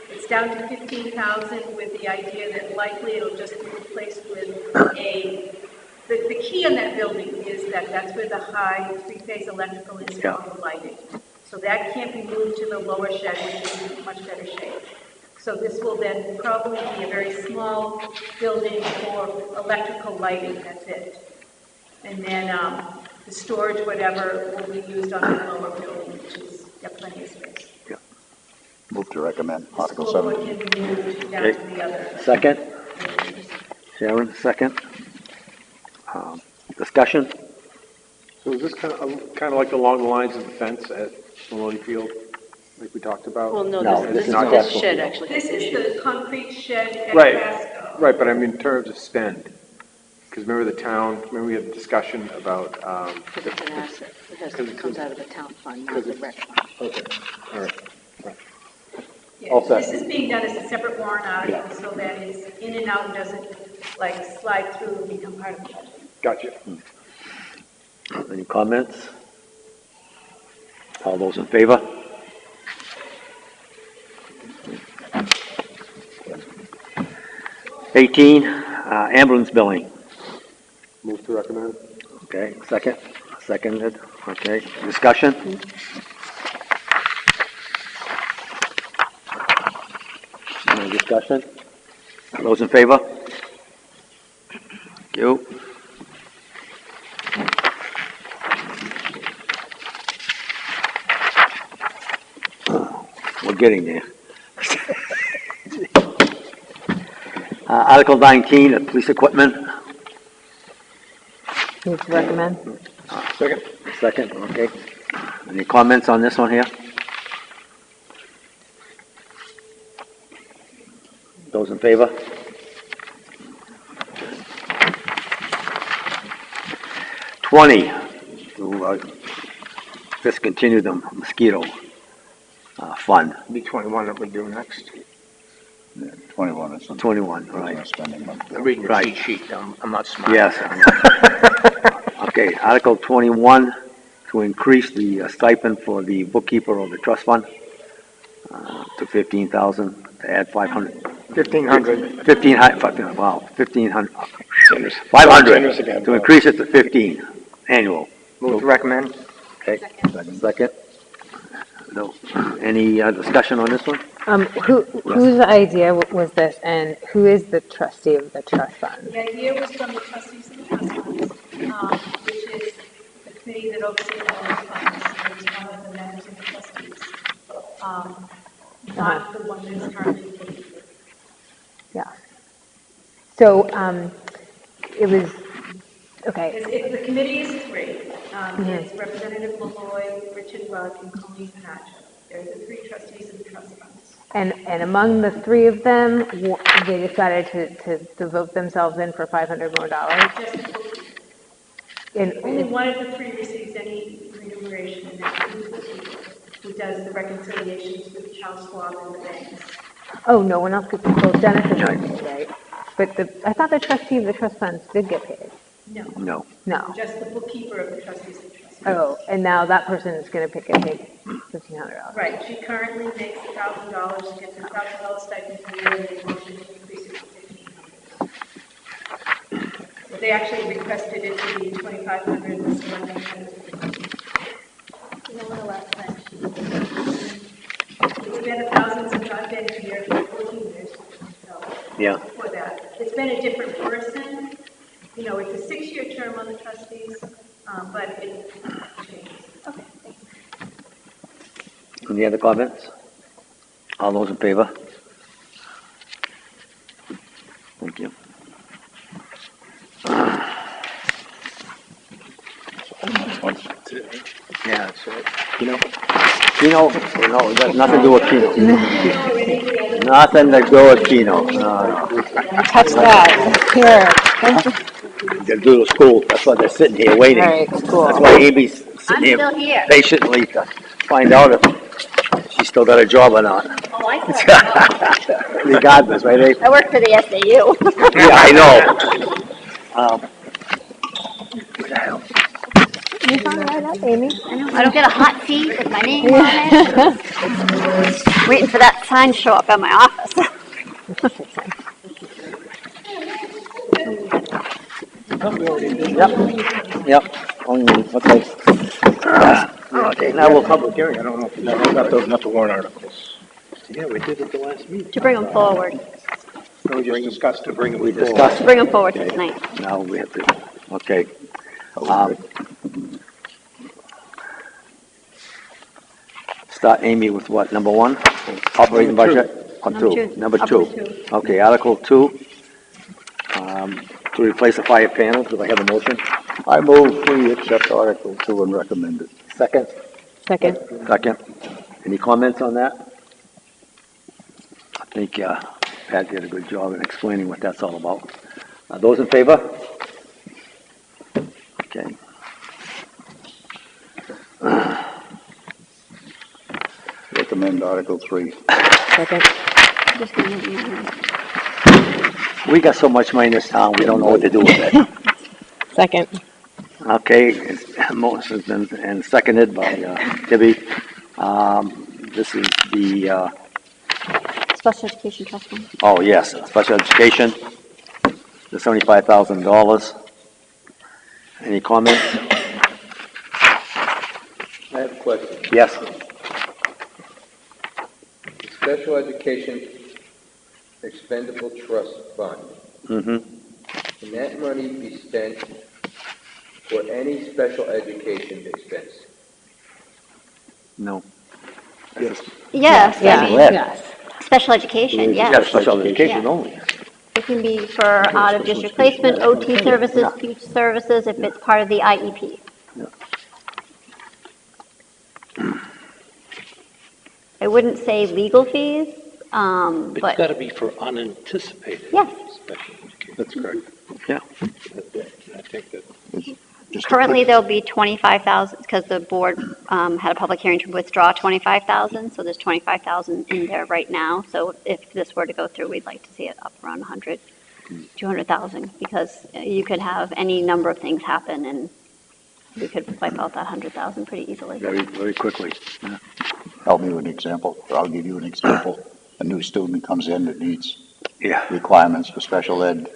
Speaker 13: it's down to 15,000 with the idea that likely it'll just be replaced with the key on that building is that that's where the high three-phase electrical is for all the lighting. So that can't be moved to the lower shed, which is in much better shape. So this will then probably be a very small building for electrical lighting, that's it. And then the storage, whatever, will be used on the lower building, which is, got plenty of space.
Speaker 22: Move to recommend
Speaker 13: The
Speaker 22: Article
Speaker 13: school board
Speaker 22: 7.
Speaker 13: can be moved down to the other.
Speaker 9: Second? Sharon, second. Discussion?
Speaker 6: So is this kind of like along the lines of the fence at Maloney Field, like we talked about?
Speaker 4: Well, no,
Speaker 9: No,
Speaker 4: this
Speaker 9: this
Speaker 4: is
Speaker 9: is
Speaker 4: not
Speaker 9: not-
Speaker 4: this shed, actually.
Speaker 13: This is the concrete shed at
Speaker 6: Right,
Speaker 13: Casco.
Speaker 6: right, but I mean in terms of spend, because remember we had a discussion about,
Speaker 4: Because it's an asset. It comes out of the town fund, not the rec fund.
Speaker 6: okay, all right.
Speaker 13: Yeah,
Speaker 6: All set.
Speaker 13: this is being done as a separate warrant article, so that it's in and out and doesn't like slide through and become part of the budget.
Speaker 6: Gotcha.
Speaker 9: Any comments? All those in favor? Ambulance billing.
Speaker 6: Move to recommend.
Speaker 9: Okay, seconded, okay, discussion? Any discussion? Those in favor? Thank you. We're getting there. Article 19, police equipment.
Speaker 12: Move to recommend.
Speaker 9: Second, okay. Any comments on this one here? Those in favor? To discontinue the mosquito fund.
Speaker 8: Be 21 that we do next.
Speaker 22: Yeah, 21 is some
Speaker 9: 21, right.
Speaker 22: spending money.
Speaker 8: I'm reading the
Speaker 9: Right.
Speaker 8: cheat sheet, I'm not smart.
Speaker 9: Yes. Okay, Article 21, to increase the stipend for the bookkeeper of the trust fund to 15,000, to add 500.
Speaker 8: 1,500.
Speaker 9: 1,500, wow, 1,500.
Speaker 18: Generous.
Speaker 9: 500,
Speaker 18: Generous again,
Speaker 9: to
Speaker 18: Bob.
Speaker 9: increase it to 15, annual.
Speaker 8: Move to recommend.
Speaker 9: Okay, second. No, any discussion on this one?
Speaker 12: Whose idea was this, and who is the trustee of the trust fund?
Speaker 13: The idea was from the trustees of the trust funds, which is the committee that oversees all the funds, and is one of the members of the trustees. Not the one that's currently paid.
Speaker 12: Yeah. So, it was, okay.
Speaker 13: The committee is three.
Speaker 12: Mhm.
Speaker 13: It's Representative Malloy, Richard Bug, and Colleen Panacho. They're the three trustees of the trust funds.
Speaker 12: And among the three of them, they decided to vote themselves in for $500 more.
Speaker 13: Just the bookkeeper.
Speaker 12: And
Speaker 13: Only one of the three receives any remuneration, and that's the bookkeeper, who does the reconciliations with Charles Schwab and the banks.
Speaker 12: oh, no one else gets, well, Dennis is paid, right? But I thought the trustee of the trust funds did get paid.
Speaker 13: No.
Speaker 12: No.
Speaker 13: Just the bookkeeper of the trustees of the trust funds.
Speaker 12: Oh, and now that person is going to get paid $1,500.
Speaker 13: Right, she currently makes $1,000, gets a $1,000 stipend per year, and they want to increase it to $1,500. But they actually requested it to be $2,500, the selectmen had it. You know what the last time? It's been $1,000 since I've been here for 14 years, so.
Speaker 9: Yeah.
Speaker 13: For that. It's been a different person. You know, it's a 6-year term on the trustees, but it changes. Okay, thank you.
Speaker 9: Any other comments? All those in favor? Thank you.
Speaker 8: Yeah, that's it.
Speaker 9: Pino, no, it got nothing to do with Pino. Nothing to do with Pino.
Speaker 12: Touch that. Here.
Speaker 9: They're due to school, that's why they're sitting here waiting.
Speaker 12: Right, cool.
Speaker 9: That's why Amy's
Speaker 21: I'm
Speaker 9: sitting
Speaker 21: still here.
Speaker 9: patiently to find out if she's still got a job or not.
Speaker 21: Oh, I thought.
Speaker 9: Regardless, right, Abe?
Speaker 21: I work for the SAU.
Speaker 9: Yeah, I know. What the hell?
Speaker 12: You found right up, Amy.
Speaker 21: I don't get a hot tea with my name on it. Waiting for that sign to show up at my office.
Speaker 9: Yep, okay. Okay, now we'll public hearing, I don't know.
Speaker 6: No, not the warrant articles.
Speaker 7: Yeah, we did it the last meeting.
Speaker 21: To bring them forward,
Speaker 6: No, we just discussed to bring it
Speaker 9: We
Speaker 6: forward.
Speaker 9: discussed.
Speaker 21: to bring them forward tonight.
Speaker 9: Now we have to, okay. Start, Amy, with what, number one? Operating
Speaker 6: Number two.
Speaker 9: budget? Or
Speaker 21: Number
Speaker 9: two?
Speaker 21: two.
Speaker 9: Number
Speaker 21: Article
Speaker 9: two.
Speaker 21: two.
Speaker 9: Okay, Article 2, to replace the fire panel, do I have a motion?
Speaker 22: I move we accept Article 2 and recommend it.
Speaker 9: Second?
Speaker 12: Second.
Speaker 9: Second. Any comments on that? I think Pat did a good job in explaining what that's all about. Those in favor? Okay.
Speaker 22: Recommend Article 3.
Speaker 12: Second.
Speaker 21: Just gonna move them on.
Speaker 9: We got so much money in this town, we don't know what to do with it.
Speaker 12: Second.
Speaker 9: Okay, motion's been and seconded by Debbie. This is the,
Speaker 21: Special Education Trust Fund.
Speaker 9: oh yes, special education, the $75,000. Any comments?
Speaker 24: I have a question.
Speaker 9: Yes.
Speaker 24: Special Education Expendable Trust Fund.
Speaker 9: Mm-hmm.
Speaker 24: Can that money be spent for any special education expense?
Speaker 9: No.
Speaker 21: Yes,
Speaker 9: Yeah.
Speaker 21: I mean,
Speaker 9: Yes.
Speaker 21: special education,
Speaker 9: Yeah,
Speaker 21: yes.
Speaker 9: special education
Speaker 21: Yeah.
Speaker 9: only.
Speaker 21: It can be for out-of-district placement, OT services, speech services, if it's part of the IEP. I wouldn't say legal fees,
Speaker 7: But it's
Speaker 21: but
Speaker 7: got to be for unanticipated.
Speaker 21: Yes.
Speaker 7: Special education.
Speaker 6: That's correct.
Speaker 9: Yeah.
Speaker 7: I think that.
Speaker 21: currently there'll be 25,000, because the board had a public hearing to withdraw 25,000, so there's 25,000 in there right now. So if this were to go through, we'd like to see it up around 100, 200,000, because you could have any number of things happen, and we could wipe out that 100,000 pretty easily.
Speaker 22: Very, very quickly. Help me with an example, or I'll give you an example. A new student comes in that needs requirements for special ed.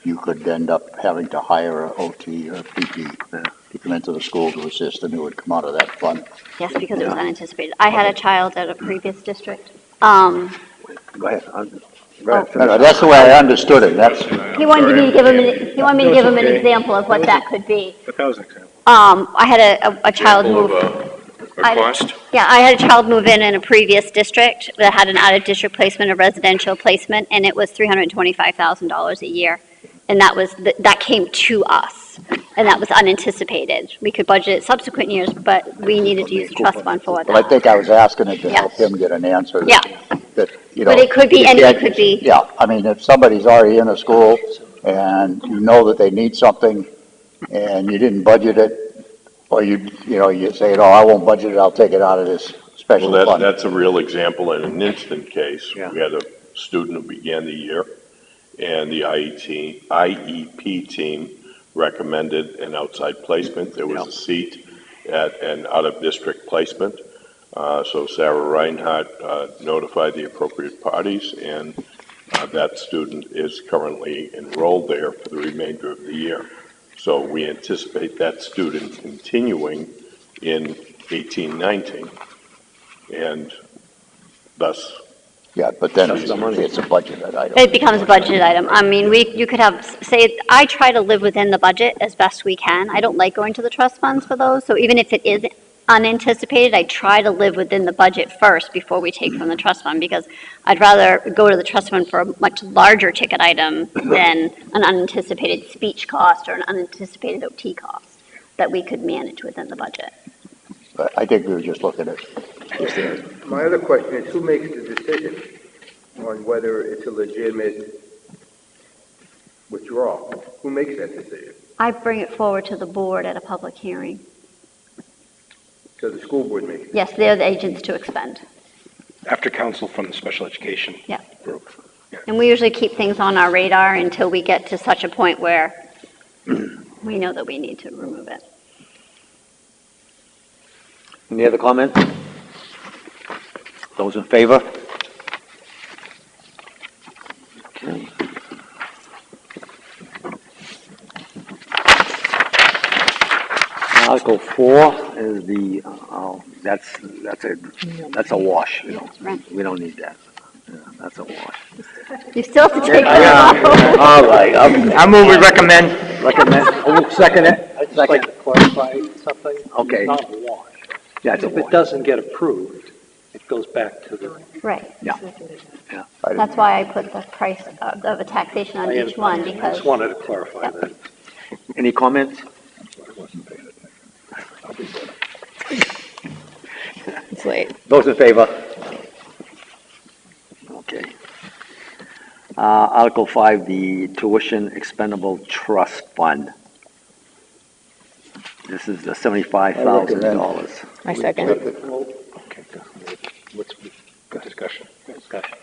Speaker 22: You could end up having to hire an OT or a PT to come into the school to assist, and it would come out of that fund.
Speaker 21: Yes, because it was unanticipated. I had a child at a previous district.
Speaker 22: Go ahead.
Speaker 21: No,
Speaker 22: that's the way I understood it. That's.
Speaker 21: He wanted me to give him, he wanted me to give him an example of what that could be.
Speaker 6: But that was an example.
Speaker 21: I had a child move. I had a child move in a previous district that had an out-of-district placement, a residential placement, and it was $325,000 a year. And that came to us, and that was unanticipated. We could budget it subsequent years, but we needed to use the trust fund for
Speaker 22: Well, I
Speaker 21: that.
Speaker 22: think I was asking it to help
Speaker 21: Yes.
Speaker 22: him get an answer.
Speaker 21: Yeah.
Speaker 22: That, you know.
Speaker 21: But it could be,
Speaker 22: you
Speaker 21: anything
Speaker 22: can't-
Speaker 21: could be.
Speaker 22: Yeah, I mean, if somebody's already in a school and you know that they need something and you didn't budget it, or you say, no, I won't budget it, I'll take it out of this special
Speaker 1: Well,
Speaker 22: fund.
Speaker 1: that's a real example in an instant case. We had a student who began the year, and the IEP team recommended an outside placement. There was a seat at an out-of-district placement. So Sarah Reinhardt notified the appropriate parties, and that student is currently enrolled there for the remainder of the year. So we anticipate that student continuing in 18-19, and thus.
Speaker 22: Yeah, but then it's a budget item.
Speaker 21: It becomes a budget item. I mean, you could have, say, I try to live within the budget as best we can. I don't like going to the trust funds for those, so even if it is unanticipated, I try to live within the budget first before we take from the trust fund, because I'd rather go to the trust fund for a much larger ticket item than an unanticipated speech cost or an unanticipated OT cost that we could manage within the budget.
Speaker 22: But I think we were just looking at.
Speaker 24: My other question is, who makes the decision on whether it's a legitimate withdrawal? Who makes that decision?
Speaker 21: I bring it forward to the board at a public hearing.
Speaker 24: So the school board makes it?
Speaker 21: Yes, they're the agents to expend.
Speaker 6: After counsel from the special education
Speaker 21: Yeah.
Speaker 6: group.
Speaker 21: And we usually keep things on our radar until we get to such a point where we know that we need to remove it.
Speaker 9: Any other comments? Those in favor? Okay. Article 4 is the, that's a wash, you know. We don't need that. Yeah, that's a wash.
Speaker 21: You still have to take
Speaker 9: All right, I move we recommend, oh, second it.
Speaker 7: I'd just like to clarify something.
Speaker 9: Okay.
Speaker 7: It's not a wash.
Speaker 9: Yeah, it's a
Speaker 7: If it
Speaker 9: wash.
Speaker 7: doesn't get approved, it goes back to the.
Speaker 21: Right.
Speaker 9: Yeah. Yeah.
Speaker 21: That's why I put the price of the taxation on each one,
Speaker 7: I
Speaker 21: because.
Speaker 7: just wanted to clarify that.
Speaker 9: Any comments?
Speaker 21: It's late.
Speaker 9: Those in favor? Okay. Article 5, the tuition expendable trust fund. This is the $75,000.
Speaker 12: I second.
Speaker 7: Okay, good. What's, good discussion.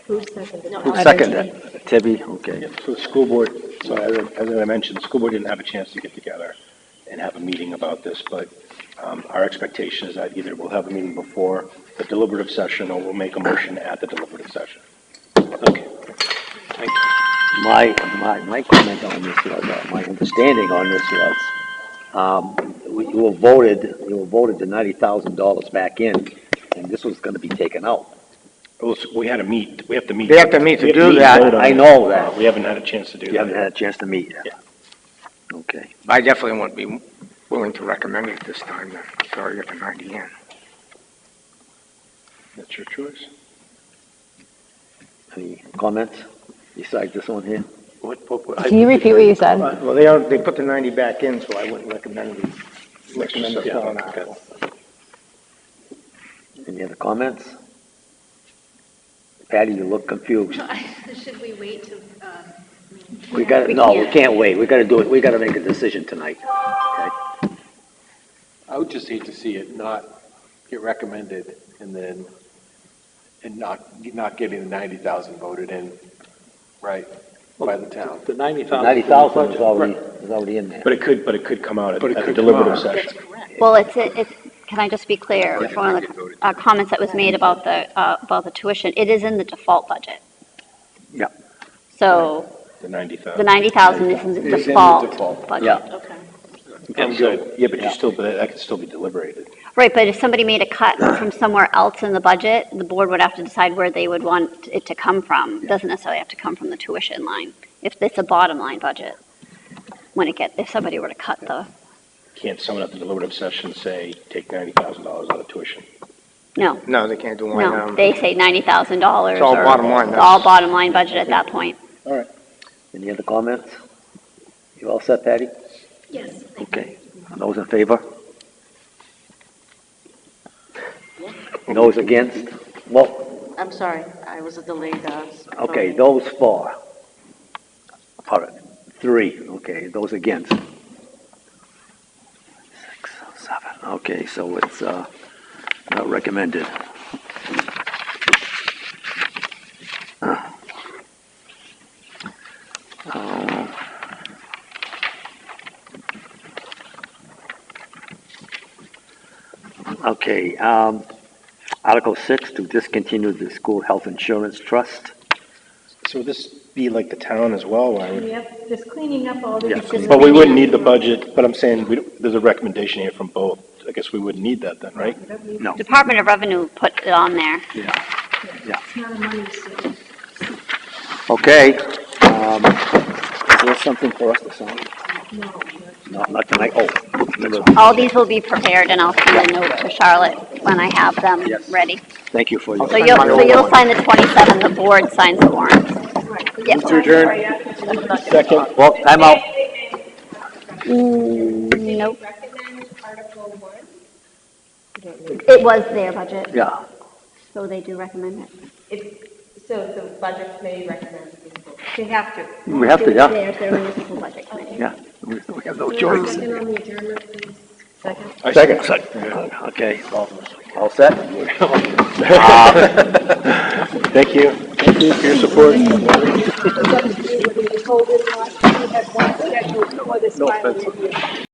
Speaker 12: Who seconded?
Speaker 9: Who seconded it? Tibby, okay.
Speaker 18: So the school board, so as I mentioned, the school board didn't have a chance to get together and have a meeting about this, but our expectation is that either we'll have a meeting before the deliberative session or we'll make a motion at the deliberative session.
Speaker 7: Okay. Thank you.
Speaker 9: My comment on this was, my understanding on this was, you were voted the $90,000 back in, and this was gonna be taken out.
Speaker 18: We had to meet, we have to meet.
Speaker 9: We have to meet to
Speaker 18: We have
Speaker 9: do
Speaker 18: meet
Speaker 9: that.
Speaker 18: and vote on
Speaker 9: I
Speaker 18: it.
Speaker 9: know that.
Speaker 18: We haven't had a chance to do that.
Speaker 9: You haven't had a chance to meet yet?
Speaker 18: Yeah.
Speaker 9: Okay.
Speaker 8: I definitely wouldn't be willing to recommend it this time, then. Sorry, get the 90 in.
Speaker 18: That's your choice.
Speaker 9: Any comments besides this one here?
Speaker 12: Can you repeat what you said?
Speaker 8: Well, they put the 90 back in, so I wouldn't recommend the
Speaker 18: Yeah,
Speaker 8: foreign
Speaker 18: okay.
Speaker 8: article.
Speaker 9: Any other comments? Patty, you look confused.
Speaker 23: Should we wait to,
Speaker 9: We can't wait. We gotta do it. We gotta make a decision tonight. Okay?
Speaker 6: I would just hate to see it not get recommended and then, and not getting the 90,000 voted in, right, by the town.
Speaker 7: The 90,000.
Speaker 9: 90,000 is already in there.
Speaker 18: But it could come out at
Speaker 6: But it
Speaker 18: the
Speaker 6: could
Speaker 18: deliberative
Speaker 6: come out.
Speaker 18: session.
Speaker 21: Well, can I just be clear, with one of the comments that was made about the tuition, it is in the default budget.
Speaker 9: Yeah.
Speaker 21: So
Speaker 18: The 90,000.
Speaker 21: the 90,000 is in the default budget.
Speaker 9: Yeah.
Speaker 21: Okay.
Speaker 18: And so, yeah, but that could still be deliberated.
Speaker 21: Right, but if somebody made a cut from somewhere else in the budget, the board would have to decide where they would want it to come from. It doesn't necessarily have to come from the tuition line, if it's a bottom line budget. If somebody were to cut the,
Speaker 18: Can't someone at the deliberative session say, take $90,000 out of tuition?
Speaker 21: no,
Speaker 8: No, they can't do one.
Speaker 21: no, they say $90,000.
Speaker 8: It's all bottom line.
Speaker 21: It's all bottom line budget at that point.
Speaker 9: All right. Any other comments? You all set, Patty?
Speaker 23: yes.
Speaker 9: Okay. Those in favor? Those against? Well,
Speaker 4: I'm sorry, I was delayed.
Speaker 9: okay, those four. All right, 3, okay, those against? 6, 7, okay, so it's, not recommended. Okay, Article 6, to discontinue the school health insurance trust.
Speaker 18: So would this be like the town as well? Why would-
Speaker 13: Yep, just cleaning up all the.
Speaker 9: Yeah.
Speaker 18: But we wouldn't need the budget, but I'm saying, there's a recommendation here from both. I guess we wouldn't need that then, right?
Speaker 9: No.
Speaker 21: Department of Revenue put it on there.
Speaker 9: Yeah.
Speaker 13: It's not a money suit.
Speaker 9: Okay, is there something for us to sign? No, not tonight,
Speaker 21: All these will be prepared, and I'll send a note to Charlotte when I have them
Speaker 9: Yes.
Speaker 21: ready.
Speaker 9: Thank you for your.
Speaker 21: So you'll sign the 27, the board signs the warrants. Yep.
Speaker 9: To adjourn. Second, well, time out.
Speaker 21: Nope. It was their budget,
Speaker 9: Yeah,
Speaker 21: so they do recommend it.
Speaker 3: So the budget committee recommends people.
Speaker 13: They have to.
Speaker 9: we have to, yeah,
Speaker 21: They're municipal budget committee.
Speaker 9: yeah, we have no choice.
Speaker 13: Second on the adjournment, please. Second.
Speaker 9: Second, okay, all set?
Speaker 18: Thank you. Thank you for your support.
Speaker 13: We told him last, we had one scheduled for this final review.